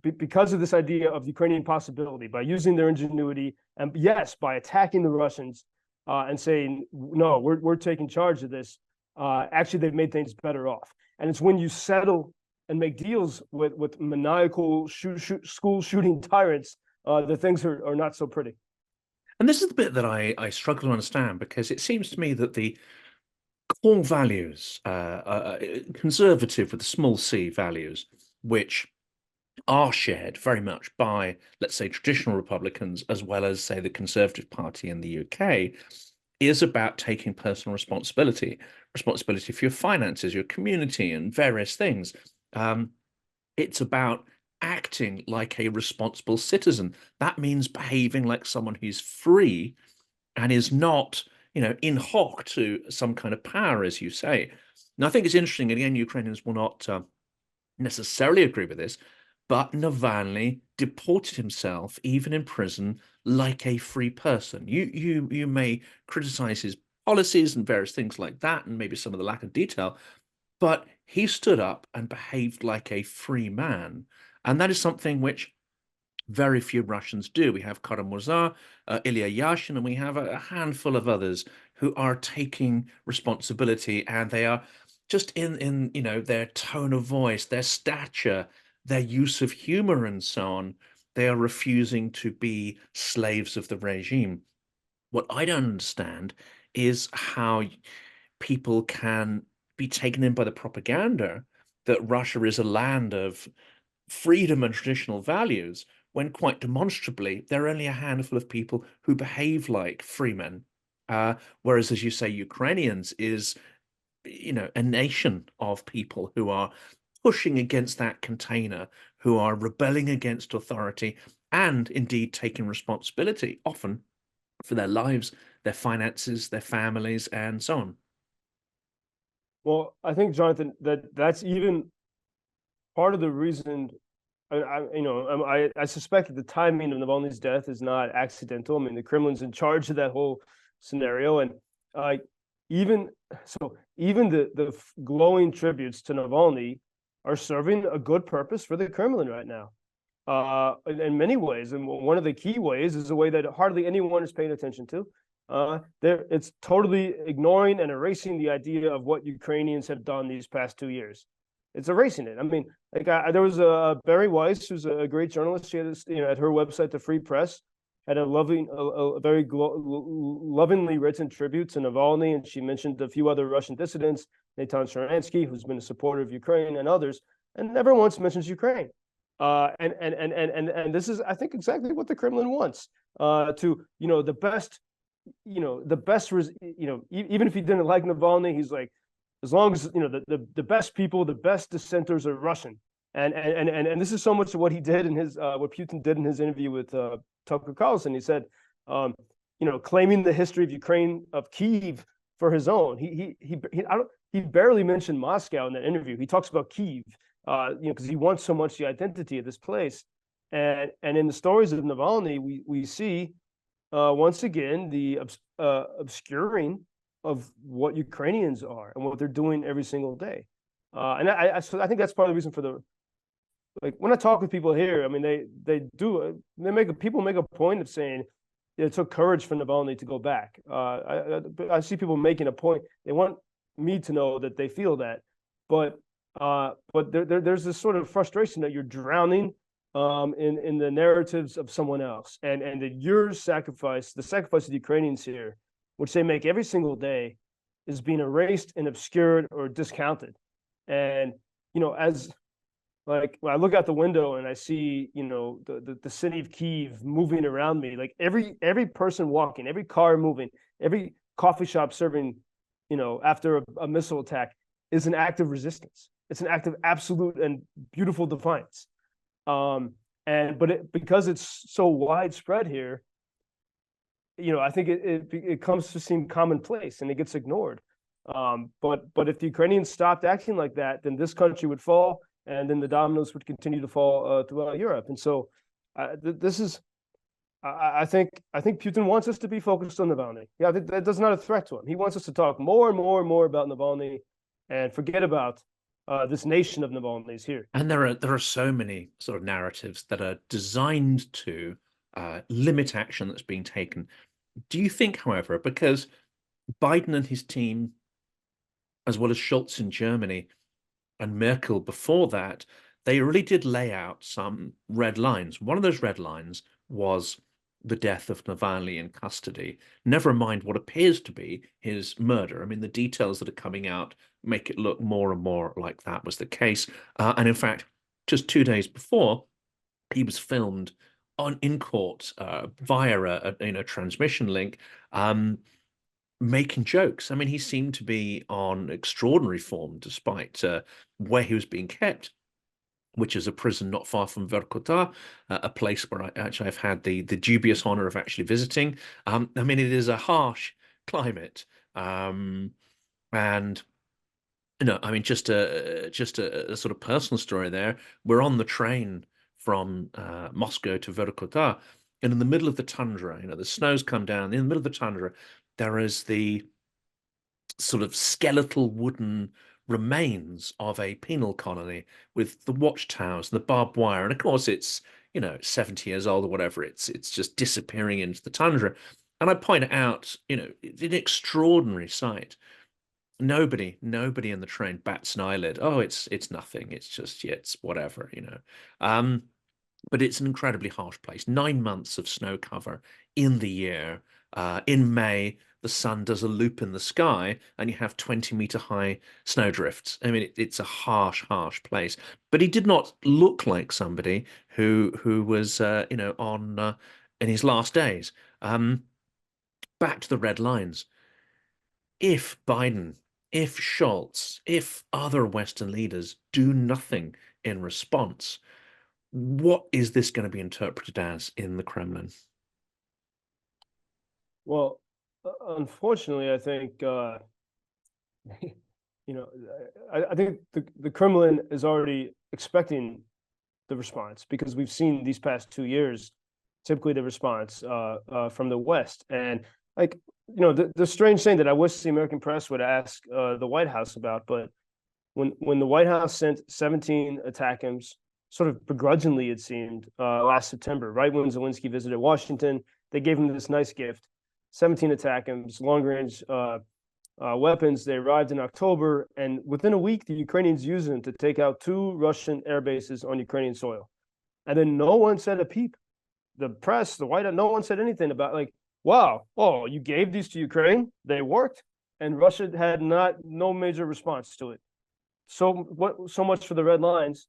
because of this idea of Ukrainian possibility, by using their ingenuity, and yes, by attacking the Russians and saying, no, we're taking charge of this. Actually, they've made things better off. And it's when you settle and make deals with maniacal school shooting tyrants that things are not so pretty. And this is the bit that I struggle to understand, because it seems to me that the core values, conservative with the small c values, which are shared very much by, let's say, traditional Republicans, as well as, say, the Conservative Party in the UK, is about taking personal responsibility for your finances, your community, and various things. It's about acting like a responsible citizen. That means behaving like someone who's free and is not, in hock to some kind of power, as you say. And I think it's interesting, and again, Ukrainians will not necessarily agree with this, but Navalny deported himself, even in prison, like a free person. You may criticize his policies and various things like that, and maybe some of the lack of detail, but he stood up and behaved like a free man. And that is something which very few Russians do. We have Karamazov, Ilya Yashin, and we have a handful of others who are taking responsibility, and they are just in their tone of voice, their stature, their use of humor, and so on. They are refusing to be slaves of the regime. What I don't understand is how people can be taken in by the propaganda that Russia is a land of freedom and traditional values, when quite demonstrably there are only a handful of people who behave like free men. Whereas, as you say, Ukrainians is, a nation of people who are pushing against that container, who are rebelling against authority, and indeed taking responsibility, often for their lives, their finances, their families, and so on. Well, I think, Jonathan, that's even part of the reason. I suspect that the timing of Navalny's death is not accidental. I mean, the Kremlin's in charge of that whole scenario, and uh, even even the glowing tributes to Navalny are serving a good purpose for the Kremlin right now, in many ways. And one of the key ways is a way that hardly anyone is paying attention to. It's totally ignoring and erasing the idea of what Ukrainians have done these past 2 years. It's erasing it. I mean, like there was a Barry Weiss, who's a great journalist. She had this, at her website, the Free Press, had a very lovingly written tribute to Navalny, and she mentioned a few other Russian dissidents, Natan Sharansky, who's been a supporter of Ukraine, and others, and never once mentions Ukraine. And this is, I think, exactly what the Kremlin wants. To the best, even if he didn't like Navalny, he's like, as long as the best people, the best dissenters are Russian, and this is so much of what he did in his what Putin did in his interview with Tucker Carlson. He said, claiming the history of Ukraine, of Kyiv, for his own. He barely mentioned Moscow in that interview. He talks about Kyiv, because he wants so much the identity of this place. And in the stories of Navalny, we see once again the obscuring of what Ukrainians are and what they're doing every single day. So I think that's part of the reason for when I talk with people here, I mean, people make a point of saying it took courage for Navalny to go back. I see people making a point. They want me to know that they feel that, but there's this sort of frustration that you're drowning in the narratives of someone else, and that your sacrifice, the sacrifice of the Ukrainians here, which they make every single day, is being erased and obscured or discounted. And as like when I look out the window and I see the city of Kyiv moving around me, like every person walking, every car moving, every coffee shop serving, after a missile attack, is an act of resistance. It's an act of absolute and beautiful defiance. Because it's so widespread here, I think it comes to seem commonplace and it gets ignored. But if the Ukrainians stopped acting like that, then this country would fall, and then the dominoes would continue to fall throughout Europe. And so, this is, I think Putin wants us to be focused on Navalny. Yeah, that's not a threat to him. He wants us to talk more and more and more about Navalny, and forget about this nation of Navalny's here. And there are so many sort of narratives that are designed to limit action that's being taken. Do you think, however, because Biden and his team, as well as Scholz in Germany and Merkel before that, they really did lay out some red lines. One of those red lines was the death of Navalny in custody, never mind what appears to be his murder. I mean, the details that are coming out make it look more and more like that was the case. And in fact, just 2 days before, he was filmed in court via a transmission link, making jokes. I mean, he seemed to be on extraordinary form despite where he was being kept, which is a prison not far from Vorkuta, a place where I've had the dubious honor of actually visiting. I mean, it is a harsh climate, and I mean, just a sort of personal story there. We're on the train from Moscow to Vorkuta, and in the middle of the tundra, the snow's come down. In the middle of the tundra, there is the sort of skeletal wooden remains of a penal colony with the watchtowers and the barbed wire. And of course, it's 70 years old or whatever. It's just disappearing into the tundra. And I point out, it's an extraordinary sight. Nobody in the train bats an eyelid. Oh, it's nothing. It's just, yeah, it's whatever. But it's an incredibly harsh place. 9 months of snow cover in the year. In May, the sun does a loop in the sky and you have 20-meter high snowdrifts. I mean, it's a harsh, harsh place. But he did not look like somebody who was, on in his last days. Um, Back to the red lines. If Biden, if Scholz, if other Western leaders do nothing in response, what is this going to be interpreted as in the Kremlin? Well, unfortunately, I think you know, I think the Kremlin is already expecting the response because we've seen these past 2 years, typically the response from the West. And like, the strange thing that I wish the American press would ask the White House about, but when the White House sent 17 ATACMS, sort of begrudgingly, it seemed, last September, right when Zelensky visited Washington, they gave him this nice gift, 17 ATACMS, long-range weapons. They arrived in October, and within a week, the Ukrainians used them to take out 2 Russian air bases on Ukrainian soil. And then no one said a peep. The press, the White House, no one said anything about like, wow, oh, you gave these to Ukraine, they worked, and Russia had no major response to it. So what? So much for the red lines.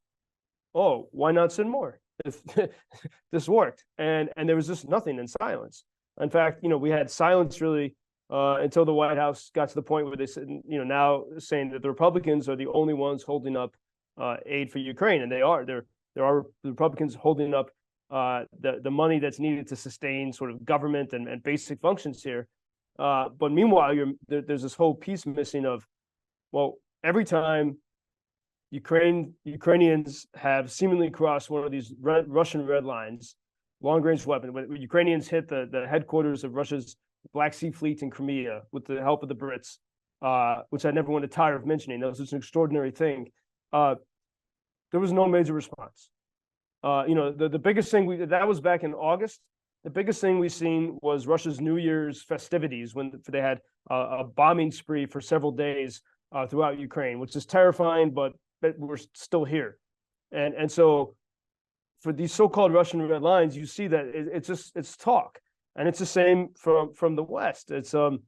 Oh, why not send more if this worked? And there was just nothing in silence. In fact, we had silence really until the White House got to the point where they said, now saying that the Republicans are the only ones holding up aid for Ukraine, and they are. There are Republicans holding up the money that's needed to sustain sort of government and basic functions here. But meanwhile, there's this whole piece missing of, well, every time Ukrainians have seemingly crossed one of these Russian red lines, long-range weapon. When Ukrainians hit the headquarters of Russia's Black Sea Fleet in Crimea with the help of the Brits, which I never want to tire of mentioning. That was just an extraordinary thing. There was no major response. The biggest thing that was back in August. The biggest thing we've seen was Russia's New Year's festivities when they had a bombing spree for several days throughout Ukraine, which is terrifying, but we're still here. And so for these so-called Russian red lines, you see that it's talk. And it's the same from the West. It's the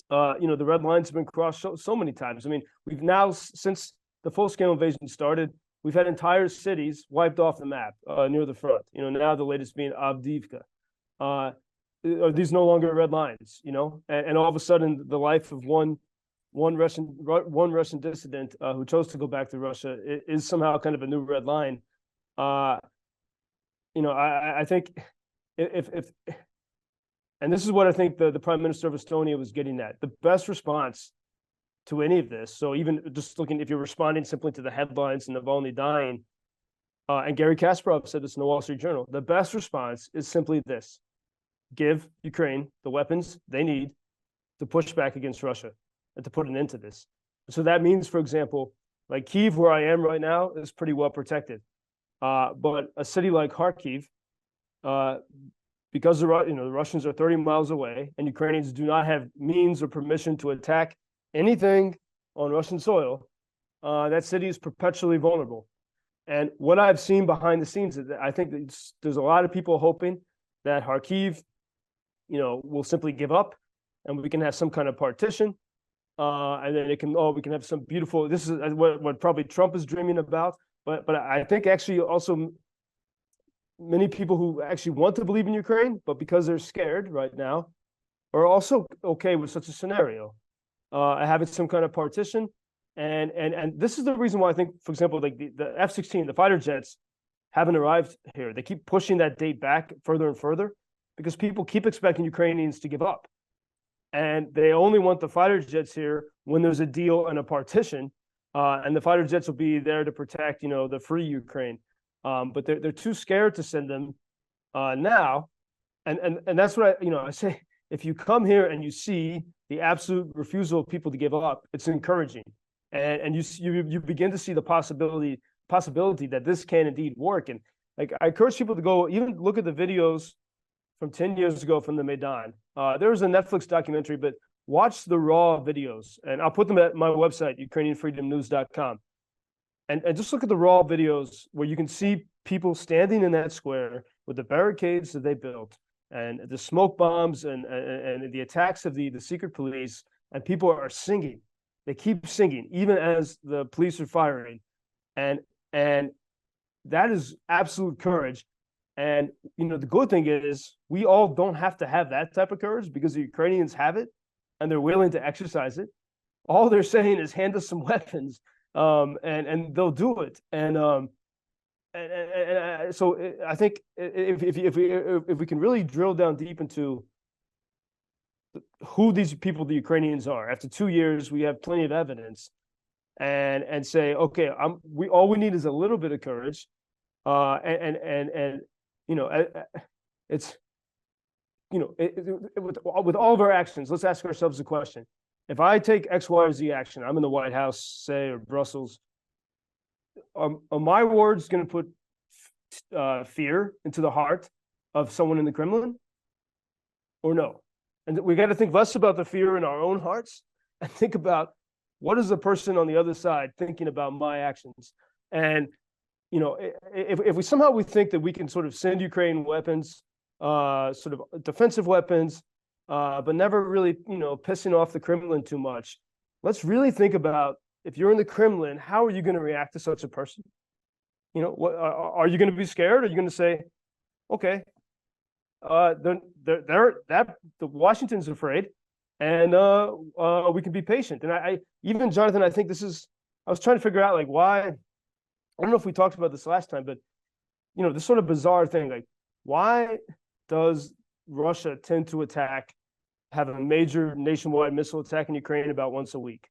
red lines have been crossed so many times. I mean, we've now, since the full-scale invasion started, we've had entire cities wiped off the map near the front. Now the latest being Avdiivka. Are these no longer red lines? And all of a sudden, the life of one Russian dissident who chose to go back to Russia is somehow kind of a new red line. I think if and this is what I think the Prime Minister of Estonia was getting at. The best response to any of this, so even just looking, if you're responding simply to the headlines and Navalny dying, and Gary Kasparov said this in the Wall Street Journal, the best response is simply this: give Ukraine the weapons they need to push back against Russia and to put an end to this. So that means, for example, like Kyiv, where I am right now, is pretty well protected. But a city like Kharkiv, because the Russians are 30 miles away and Ukrainians do not have means or permission to attack anything on Russian soil, that city is perpetually vulnerable. And what I've seen behind the scenes is that I think that there's a lot of people hoping that Kharkiv, will simply give up and we can have some kind of partition. And then we can have some beautiful, this is what probably Trump is dreaming about. But I think actually also many people who actually want to believe in Ukraine, but because they're scared right now, are also okay with such a scenario. Having some kind of partition. And this is the reason why I think, for example, like the F-16, the fighter jets haven't arrived here. They keep pushing that date back further and further because people keep expecting Ukrainians to give up. And they only want the fighter jets here when there's a deal and a partition. And the fighter jets will be there to protect, the free Ukraine. But they're too scared to send them now. And that's what I say. If you come here and you see the absolute refusal of people to give up, it's encouraging. And you begin to see the possibility that this can indeed work. And like I encourage people to go even look at the videos from 10 years ago from the Maidan. There was a Netflix documentary, but watch the raw videos, and I'll put them at my website, ukrainianfreedomnews.com. And just look at the raw videos where you can see people standing in that square with the barricades that they built, and the smoke bombs and the attacks of the secret police, and people are singing. They keep singing even as the police are firing, and and that is absolute courage. And the good thing is we all don't have to have that type of courage because the Ukrainians have it and they're willing to exercise it. All they're saying is hand us some weapons, and they'll do it. So I think if we can really drill down deep into who these people, the Ukrainians, are, after 2 years, we have plenty of evidence, and say, okay, we all we need is a little bit of courage, and it's with all of our actions, let's ask ourselves the question: if I take X, Y, or Z action, I'm in the White House, say, or Brussels, are my words going to put fear into the heart of someone in the Kremlin, or no? And we got to think less about the fear in our own hearts and think about what is the person on the other side thinking about my actions. And if we somehow think that we can sort of send Ukraine weapons, sort of defensive weapons, but never really pissing off the Kremlin too much, let's really think about, if you're in the Kremlin, how are you going to react to such a person? What are you going to be scared? Are you going to say, okay, the Washington's afraid, and we can be patient? And I even, Jonathan, I think I was trying to figure out, like, why. I don't know if we talked about this last time, but this sort of bizarre thing, like, why does Russia tend to have a major nationwide missile attack in Ukraine about once a week?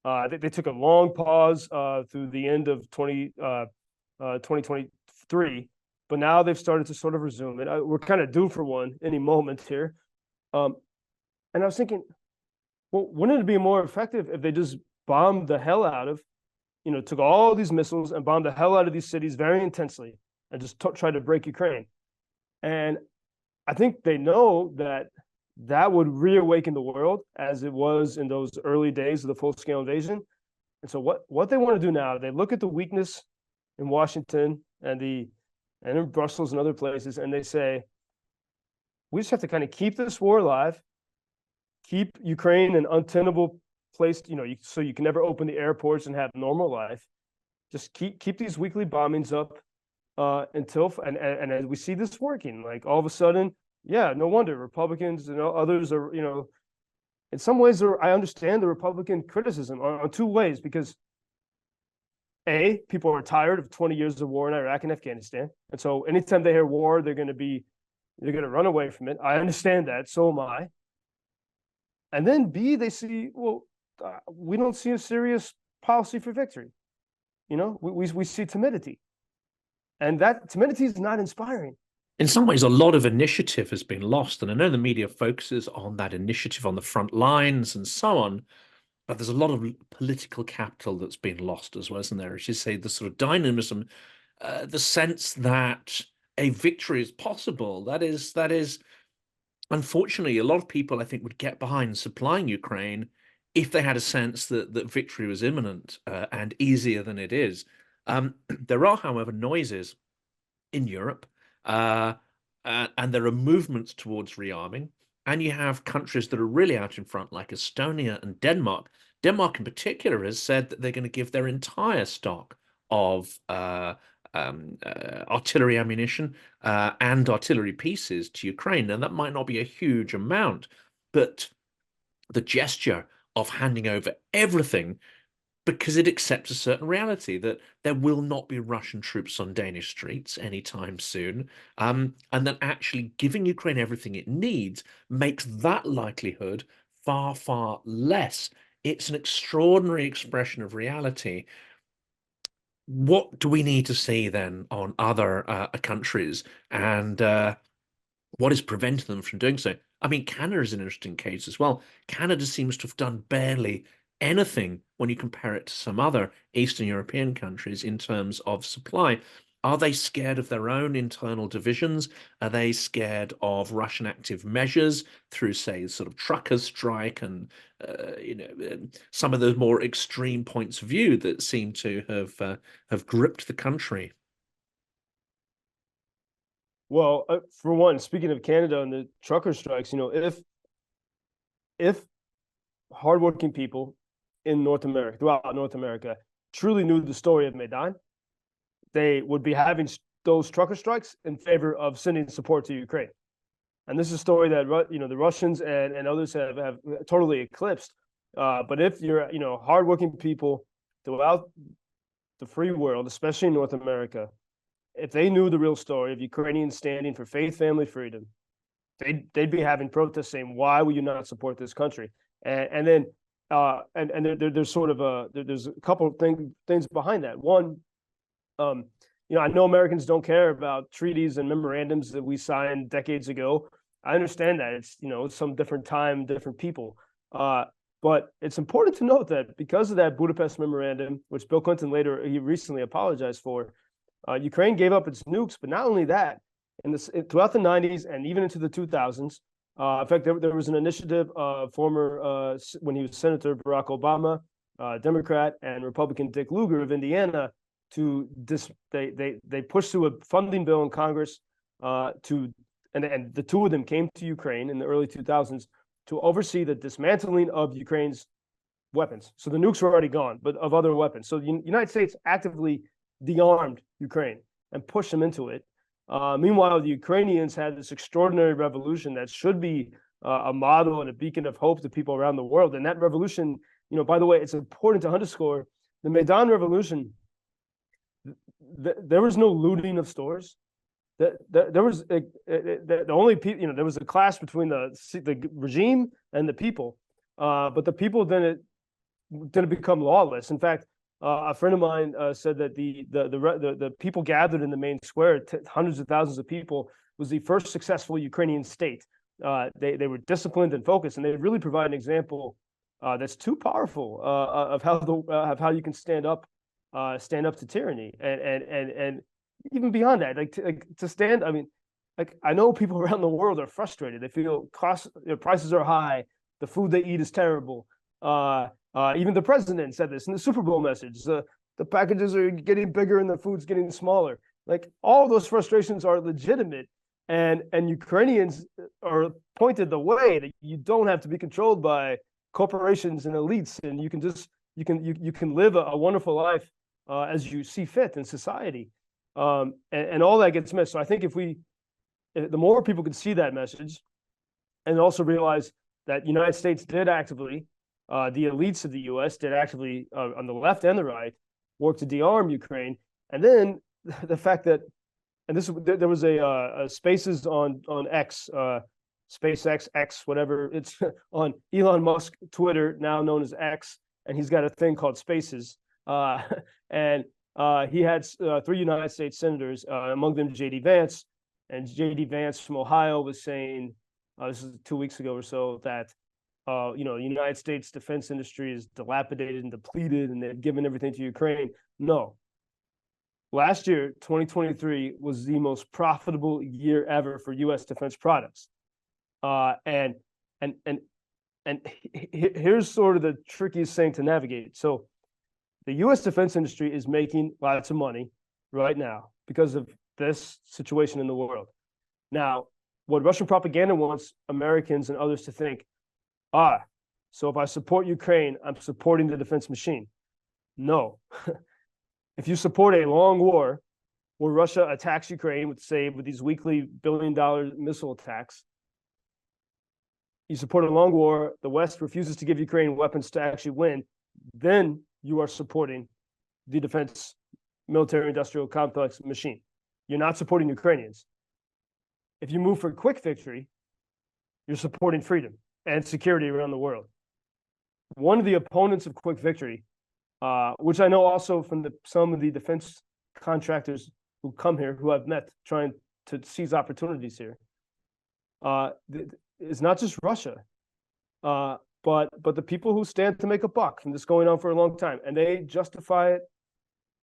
They took a long pause through the end of 2023, but now they've started to sort of resume it. We're kind of due for one any moment here. And I was thinking, well, wouldn't it be more effective if they just bombed the hell out of, took all these missiles and bombed the hell out of these cities very intensely and just tried to break Ukraine? And I think they know that would reawaken the world as it was in those early days of the full-scale invasion. And so what they want to do now, they look at the weakness in Washington and in Brussels and other places, and they say, we just have to kind of keep this war alive, keep Ukraine an untenable place, so you can never open the airports and have normal life. Just keep these weekly bombings up until and we see this working. Like, all of a sudden, yeah, no wonder Republicans and others are, in some ways, I understand the Republican criticism on two ways, because A, people are tired of 20 years of war in Iraq and Afghanistan. And so anytime they hear war, they're going to run away from it. I understand that. So am I. And then B, they see, well, we don't see a serious policy for victory. We see timidity. And that timidity is not inspiring. In some ways, a lot of initiative has been lost. And I know the media focuses on that initiative on the front lines and so on, but there's a lot of political capital that's been lost as well, isn't there? As you say, the sort of dynamism, the sense that a victory is possible. That is, unfortunately, a lot of people, I think, would get behind supplying Ukraine if they had a sense that victory was imminent and easier than it is. There are, however, noises in Europe, and there are movements towards rearming. And you have countries that are really out in front, like Estonia and Denmark. Denmark in particular has said that they're going to give their entire stock of artillery ammunition and artillery pieces to Ukraine. Now, that might not be a huge amount, but the gesture of handing over everything, because it accepts a certain reality that there will not be Russian troops on Danish streets anytime soon, and that actually giving Ukraine everything it needs makes that likelihood far, far less. It's an extraordinary expression of reality. What do we need to see then on other countries, and what is preventing them from doing so? I mean, Canada is an interesting case as well. Canada seems to have done barely anything when you compare it to some other Eastern European countries in terms of supply. Are they scared of their own internal divisions? Are they scared of Russian active measures through, say, sort of trucker strike and some of the more extreme points of view that seem to have gripped the country? Well, for one, speaking of Canada and the trucker strikes, if hardworking people in North America, throughout North America, truly knew the story of Maidan, they would be having those trucker strikes in favor of sending support to Ukraine. And this is a story that the Russians and others have totally eclipsed. But if you're hardworking people throughout the free world, especially in North America, if they knew the real story of Ukrainians standing for faith, family, freedom, they'd be having protests saying, "Why will you not support this country?" And then there's sort of there's a couple of things behind that. One, I know Americans don't care about treaties and memorandums that we signed decades ago. I understand that it's some different time, different people. But it's important to note that because of that Budapest memorandum, which Bill Clinton he recently apologized for, Ukraine gave up its nukes. But not only that, throughout the 90s and even into the 2000s, in fact, there was an initiative when he was Senator Barack Obama, Democrat, and Republican Dick Lugar of Indiana, they pushed through a funding bill in Congress and the two of them came to Ukraine in the early 2000s to oversee the dismantling of Ukraine's weapons. So the nukes were already gone, but of other weapons. So the United States actively de-armed Ukraine and pushed them into it. Meanwhile, the Ukrainians had this extraordinary revolution that should be a model and a beacon of hope to people around the world. And that revolution, by the way, it's important to underscore the Maidan Revolution. There was no looting of stores. There was the only people. There was a clash between the regime and the people, but the people didn't become lawless. In fact, a friend of mine said that the people gathered in the main square, hundreds of thousands of people, was the first successful Ukrainian state. They were disciplined and focused, and they really provide an example that's too powerful of how you can stand up to tyranny, and even beyond that, to stand. I mean, I know people around the world are frustrated. They feel prices are high, the food they eat is terrible. Even the president said this in the Super Bowl message. The packages are getting bigger and the food's getting smaller. All those frustrations are legitimate, and Ukrainians are pointed the way that you don't have to be controlled by corporations and elites, and you can live a wonderful life as you see fit in society, and all that gets missed. So I think if the more people could see that message, and also realize that the United States did actively, the elites of the U.S. did actively, on the left and the right, work to de-arm Ukraine, and then the fact that, and there was a Spaces on X, SpaceX, X, whatever it's on Elon Musk Twitter, now known as X, and he's got a thing called Spaces, and he had 3 United States senators, among them J.D. Vance, and J.D. Vance from Ohio was saying, this is 2 weeks ago or so, that the United States defense industry is dilapidated and depleted, and they've given everything to Ukraine. No. Last year, 2023, was the most profitable year ever for U.S. defense products. And here's sort of the trickiest thing to navigate. So the U.S. defense industry is making lots of money right now because of this situation in the world. Now, what Russian propaganda wants Americans and others to think, so if I support Ukraine, I'm supporting the defense machine. No. If you support a long war where Russia attacks Ukraine with these weekly billion-dollar missile attacks, you support a long war, the West refuses to give Ukraine weapons to actually win, then you are supporting the defense military-industrial complex machine. You're not supporting Ukrainians. If you move for quick victory, you're supporting freedom and security around the world. One of the opponents of quick victory, which I know also from some of the defense contractors who come here, who I've met trying to seize opportunities here, is not just Russia, but the people who stand to make a buck from this going on for a long time, and they justify it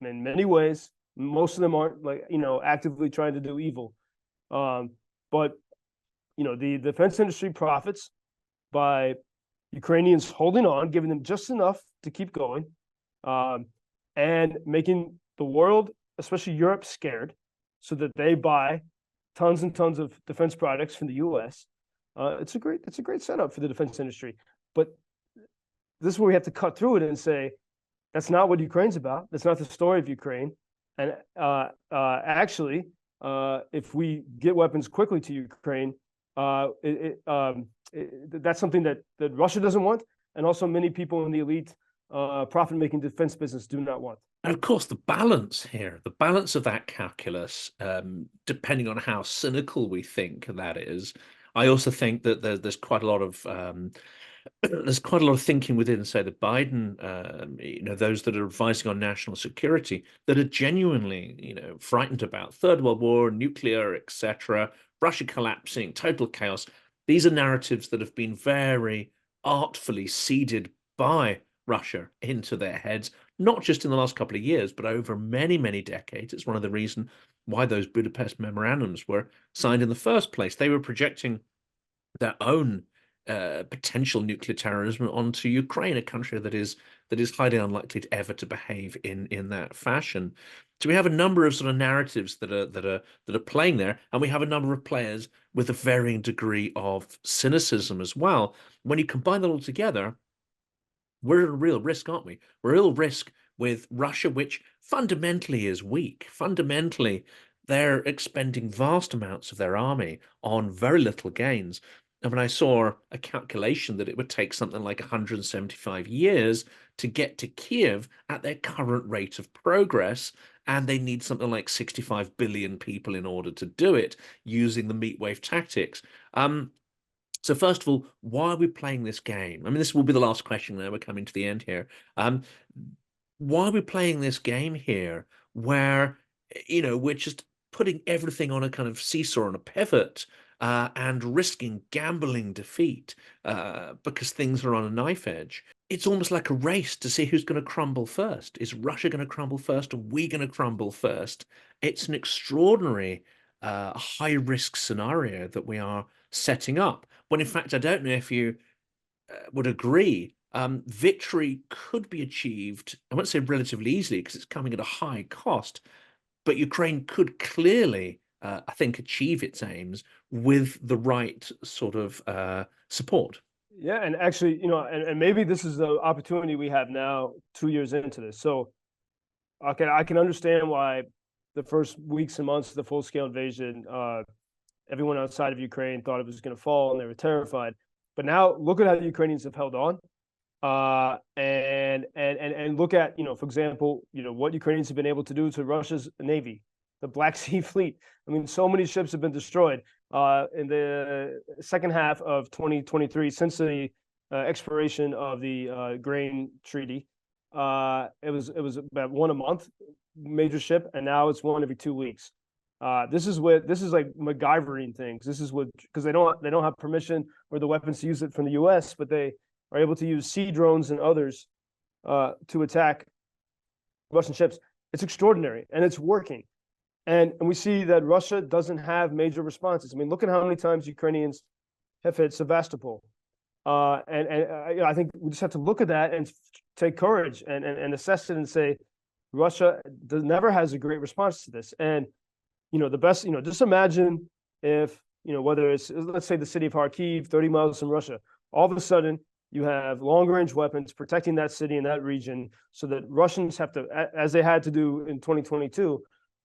in many ways. Most of them aren't actively trying to do evil, but the defense industry profits by Ukrainians holding on, giving them just enough to keep going, and making the world, especially Europe, scared, so that they buy tons and tons of defense products from the U.S. It's a great setup for the defense industry. But this is where we have to cut through it and say, that's not what Ukraine's about. That's not the story of Ukraine. And actually, if we get weapons quickly to Ukraine, that's something that Russia doesn't want, and also many people in the elite profit-making defense business do not want. And of course, the balance here, the balance of that calculus, depending on how cynical we think that is, I also think that there's quite a lot of thinking within, say, the Biden, those that are advising on national security, that are genuinely, frightened about Third World War, nuclear, etc., Russia collapsing, total chaos. These are narratives that have been very artfully seeded by Russia into their heads, not just in the last couple of years, but over many, many decades. It's one of the reasons why those Budapest memorandums were signed in the first place. They were projecting their own potential nuclear terrorism onto Ukraine, a country that is highly unlikely to ever to behave in that fashion. So we have a number of sort of narratives that are playing there, and we have a number of players with a varying degree of cynicism as well. When you combine that all together, we're at a real risk, aren't we? We're at a real risk with Russia, which fundamentally is weak. Fundamentally, they're expending vast amounts of their army on very little gains. And when I saw a calculation that it would take something like 175 years to get to Kiev at their current rate of progress, and they need something like 65 billion people in order to do it using the meat wave tactics. So first of all, why are we playing this game? I mean, this will be the last question now. We're coming to the end here. Why are we playing this game here where, we're just putting everything on a kind of seesaw and a pivot and risking gambling defeat because things are on a knife edge? It's almost like a race to see who's going to crumble first. Is Russia going to crumble first? Are we going to crumble first? It's an extraordinary high-risk scenario that we are setting up. When in fact, I don't know if you would agree, victory could be achieved, I won't say relatively easily because it's coming at a high cost, but Ukraine could clearly, I think, achieve its aims with the right sort of support. Yeah, and actually, and maybe this is the opportunity we have now 2 years into this. So I can understand why the first weeks and months of the full-scale invasion, everyone outside of Ukraine thought it was going to fall and they were terrified. But now look at how the Ukrainians have held on, and look at, for example, what Ukrainians have been able to do to Russia's Navy, the Black Sea Fleet. I mean, so many ships have been destroyed in the second half of 2023 since the expiration of the grain treaty. It was about one a month, major ship, and now it's one every 2 weeks. This is like MacGyvering things. This is because they don't have permission or the weapons to use it from the U.S., but they are able to use sea drones and others to attack Russian ships. It's extraordinary, and it's working. And we see that Russia doesn't have major responses. I mean, look at how many times Ukrainians have hit Sevastopol. I think we just have to look at that and take courage and assess it and say, Russia never has a great response to this. And the best, just imagine if, whether it's, let's say, the city of Kharkiv, 30 miles from Russia, all of a sudden you have long-range weapons protecting that city and that region, so that Russians have to, as they had to do in 2022,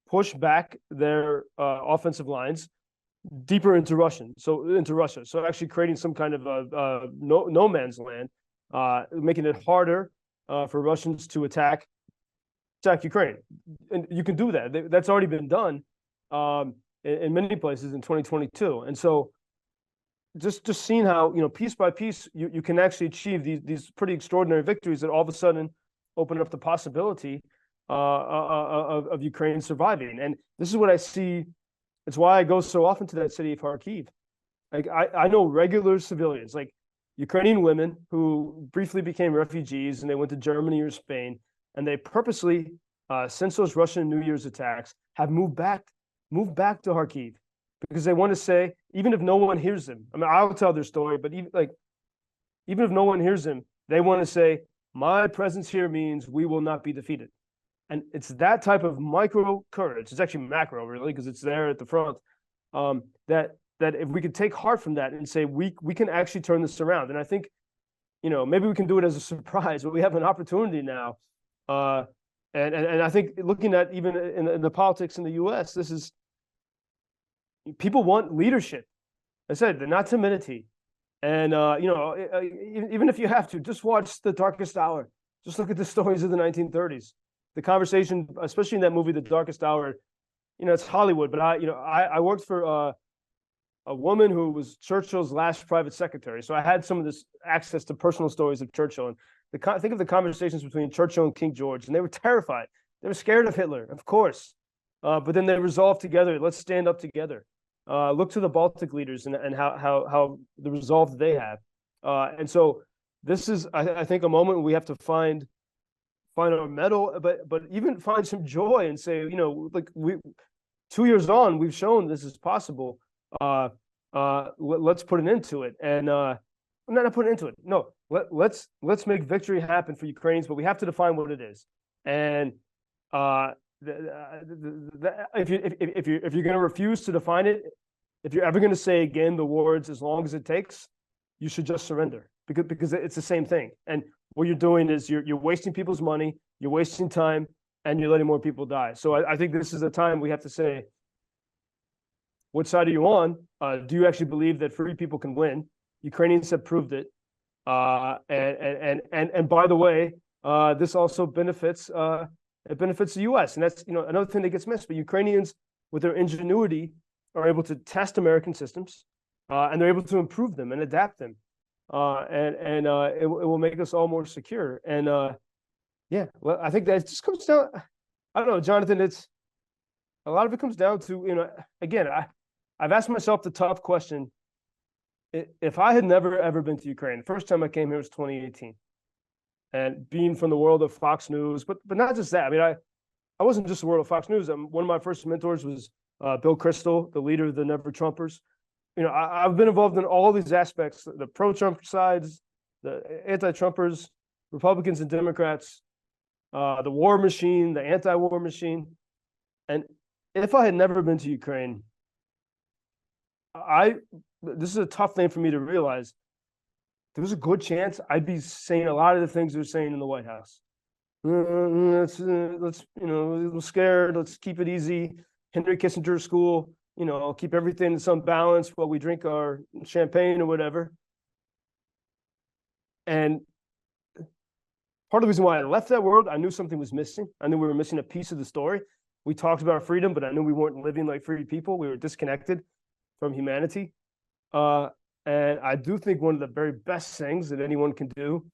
push back their offensive lines deeper into Russia. So actually creating some kind of no man's land, making it harder for Russians to attack Ukraine. And you can do that. That's already been done in many places in 2022. And so just seeing how, piece by piece, you can actually achieve these pretty extraordinary victories that all of a sudden open up the possibility of Ukraine surviving. And this is what I see. It's why I go so often to that city of Kharkiv. Like I know regular civilians, like Ukrainian women who briefly became refugees and they went to Germany or Spain, and they purposely, since those Russian New Year's attacks, have moved back to Kharkiv because they want to say, even if no one hears them, I mean, I'll tell their story, but even if no one hears them, they want to say, my presence here means we will not be defeated. And it's that type of micro courage. It's actually macro, really, because it's there at the front, That if we could take heart from that and say we can actually turn this around. And I think, maybe we can do it as a surprise, but we have an opportunity now. And I think looking at even in the politics in the U.S., this is, people want leadership. I said, not timidity. And even if you have to, just watch The Darkest Hour. Just look at the stories of the 1930s. The conversation, especially in that movie, The Darkest Hour. It's Hollywood, but I worked for a woman who was Churchill's last private secretary, so I had some of this access to personal stories of Churchill. And think of the conversations between Churchill and King George, and they were terrified. They were scared of Hitler, of course, but then they resolved together. Let's stand up together. Look to the Baltic leaders and how the resolve that they have. And so this is, I think, a moment where we have to find our mettle, but even find some joy and say, like 2 years on, we've shown this is possible. Let's put an end to it, and not put an end to it. No, let's make victory happen for Ukrainians, but we have to define what it is. And if you're going to refuse to define it, if you're ever going to say again the words "as long as it takes," you should just surrender, because it's the same thing. And what you're doing is you're wasting people's money, you're wasting time, and you're letting more people die. So I think this is a time we have to say, what side are you on? Do you actually believe that free people can win? Ukrainians have proved it. And by the way, this also benefits the U.S. And that's another thing that gets missed. But Ukrainians, with their ingenuity, are able to test American systems, and they're able to improve them and adapt them. It will make us all more secure. And well, I think that just comes down. I don't know, Jonathan. It's a lot of it comes down to again, I've asked myself the tough question. If I had never, ever been to Ukraine, the first time I came here was 2018. And being from the world of Fox News, but not just that. I mean, I wasn't just the world of Fox News. One of my first mentors was Bill Kristol, the leader of the Never Trumpers. I've been involved in all these aspects, the pro-Trump sides, the anti-Trumpers, Republicans and Democrats, the war machine, the anti-war machine. And if I had never been to Ukraine, this is a tough thing for me to realize. There was a good chance I'd be saying a lot of the things they're saying in the White House. Let's we're scared. Let's keep it easy. Henry Kissinger school. Keep everything in some balance while we drink our champagne or whatever. And part of the reason why I left that world, I knew something was missing. I knew we were missing a piece of the story. We talked about freedom, but I knew we weren't living like free people. We were disconnected from humanity. And I do think one of the very best things that anyone can do,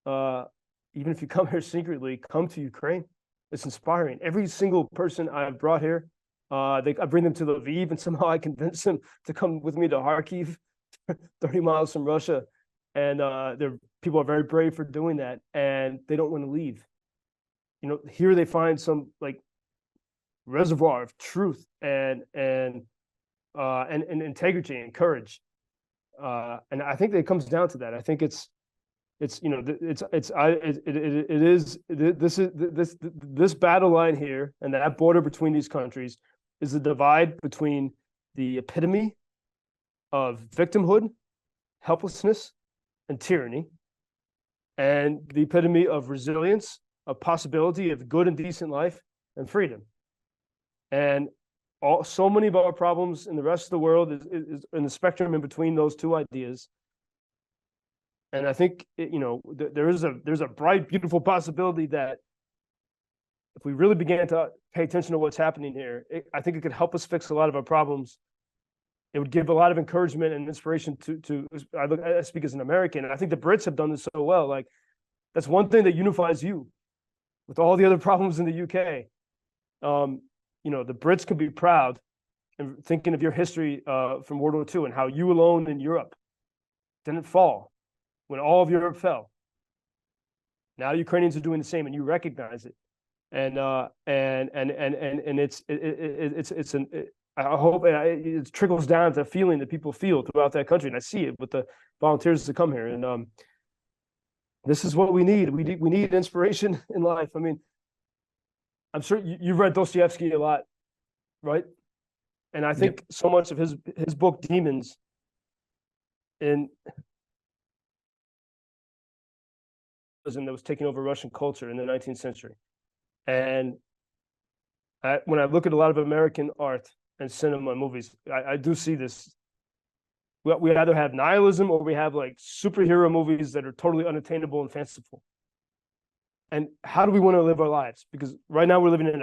even if you come here secretly, come to Ukraine. It's inspiring. Every single person I've brought here, I bring them to Lviv, and somehow I convince them to come with me to Kharkiv, 30 miles from Russia. And people are very brave for doing that, and they don't want to leave. Here they find some reservoir of truth and integrity and courage. And I think that it comes down to that. I think this battle line here and that border between these countries is the divide between the epitome of victimhood, helplessness, and tyranny, and the epitome of resilience, of possibility of good and decent life and freedom. And so many of our problems in the rest of the world is in the spectrum in between those two ideas. And I think there's a bright, beautiful possibility that if we really began to pay attention to what's happening here, I think it could help us fix a lot of our problems. It would give a lot of encouragement and inspiration to I speak as an American, and I think the Brits have done this so well. Like, that's one thing that unifies you with all the other problems in the UK. The Brits could be proud and thinking of your history from World War II and how you alone in Europe didn't fall when all of Europe fell. Now Ukrainians are doing the same, and you recognize it. And I hope it trickles down to a feeling that people feel throughout that country, and I see it with the volunteers that come here. And this is what we need. We need inspiration in life. I mean, I'm sure you've read Dostoevsky a lot, right? And I think so much of his book Demons that was taking over Russian culture in the 19th century. And when I look at a lot of American art and cinema and movies, I do see this. We either have nihilism or we have like superhero movies that are totally unattainable and fanciful. And how do we want to live our lives? Because right now we're living in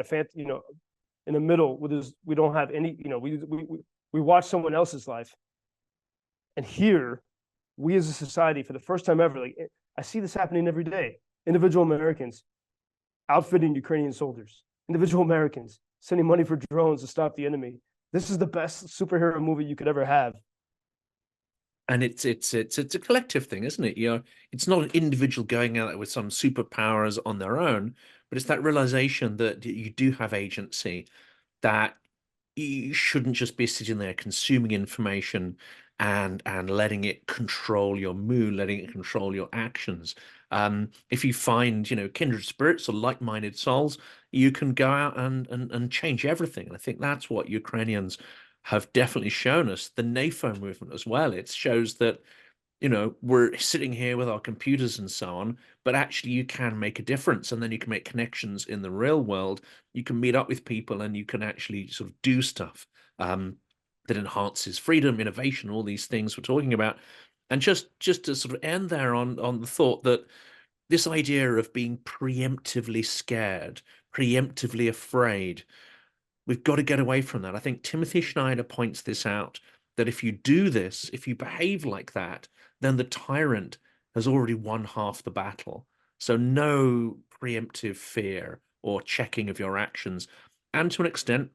in the middle with this, we don't have any, we watch someone else's life. And here, we as a society, for the first time ever, like I see this happening every day. Individual Americans outfitting Ukrainian soldiers, individual Americans sending money for drones to stop the enemy. This is the best superhero movie you could ever have. And it's a collective thing, isn't it? It's not an individual going out with some superpowers on their own, but it's that realization that you do have agency, that you shouldn't just be sitting there consuming information and letting it control your mood, letting it control your actions. If you find, kindred spirits or like-minded souls, you can go out and change everything. And I think that's what Ukrainians have definitely shown us. The NAFO movement as well. It shows that, we're sitting here with our computers and so on, but actually you can make a difference, and then you can make connections in the real world. You can meet up with people and you can actually sort of do stuff that enhances freedom, innovation, all these things we're talking about. And just to sort of end there on the thought that this idea of being preemptively scared, preemptively afraid, we've got to get away from that. I think Timothy Schneider points this out, that if you do this, if you behave like that, then the tyrant has already won half the battle. So no preemptive fear or checking of your actions. And to an extent,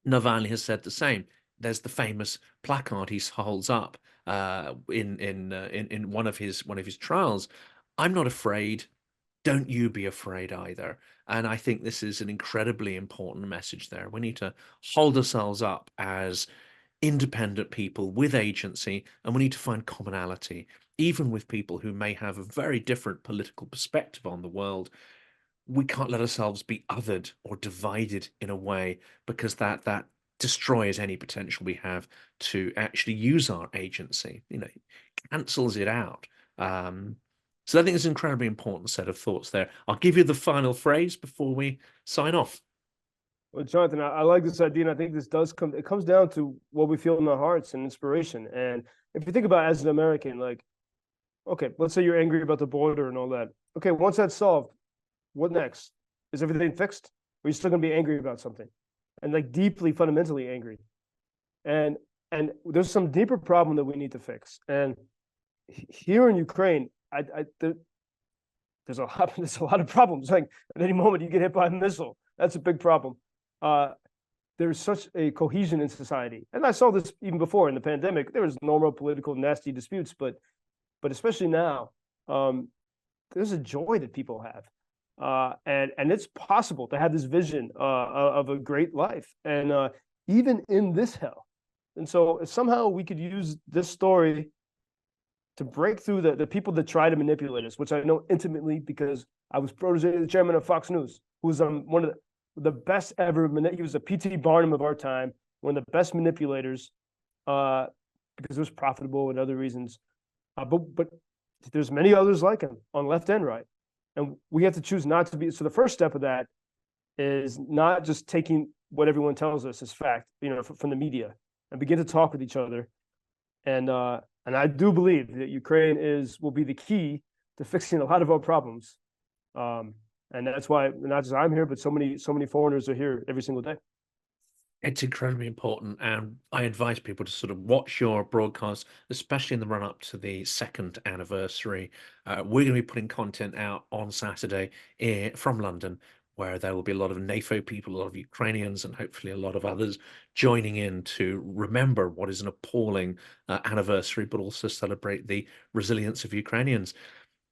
Navalny has said the same. There's the famous placard he holds up in one of his trials. I'm not afraid. Don't you be afraid either. And I think this is an incredibly important message there. We need to hold ourselves up as independent people with agency, and we need to find commonality, even with people who may have a very different political perspective on the world. We can't let ourselves be othered or divided in a way, because that destroys any potential we have to actually use our agency, cancels it out. So I think it's an incredibly important set of thoughts there. I'll give you the final phrase before we sign off. Well, Jonathan, I like this idea, and I think this it comes down to what we feel in our hearts and inspiration. And if you think about it as an American, like, okay, let's say you're angry about the border and all that. Okay, once that's solved, what next? Is everything fixed? Or are you still going to be angry about something? And like deeply, fundamentally angry. And there's some deeper problem that we need to fix. And here in Ukraine, there's a lot of problems. Like at any moment you get hit by a missile, that's a big problem. There's such a cohesion in society, and I saw this even before in the pandemic. There was normal political nasty disputes, but especially now, there's a joy that people have, and it's possible to have this vision of a great life, and even in this hell. And so somehow we could use this story to break through the people that try to manipulate us, which I know intimately because I was protégé the chairman of Fox News, who was one of the best ever. He was a P.T. Barnum of our time, one of the best manipulators, because it was profitable and other reasons. But there's many others like him on left and right, and we have to choose not to be. So the first step of that is not just taking what everyone tells us as fact, from the media, and begin to talk with each other. And I do believe that Ukraine will be the key to fixing a lot of our problems. And that's why not just I'm here, but so many foreigners are here every single day. It's incredibly important, and I advise people to sort of watch your broadcast, especially in the run-up to the 2nd anniversary. We're going to be putting content out on Saturday from London, where there will be a lot of NAFO people, a lot of Ukrainians, and hopefully a lot of others joining in to remember what is an appalling anniversary, but also celebrate the resilience of Ukrainians.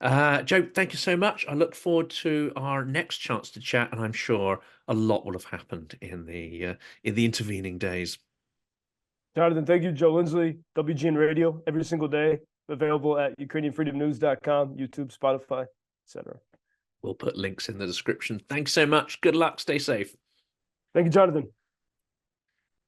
Joe, thank you so much. I look forward to our next chance to chat, and I'm sure a lot will have happened in the intervening days. Jonathan, thank you. Joe Lindsley, WGN Radio, every single day, available at UkrainianFreedomNews.com, YouTube, Spotify, etc. We'll put links in the description. Thanks so much. Good luck. Stay safe. Thank you, Jonathan.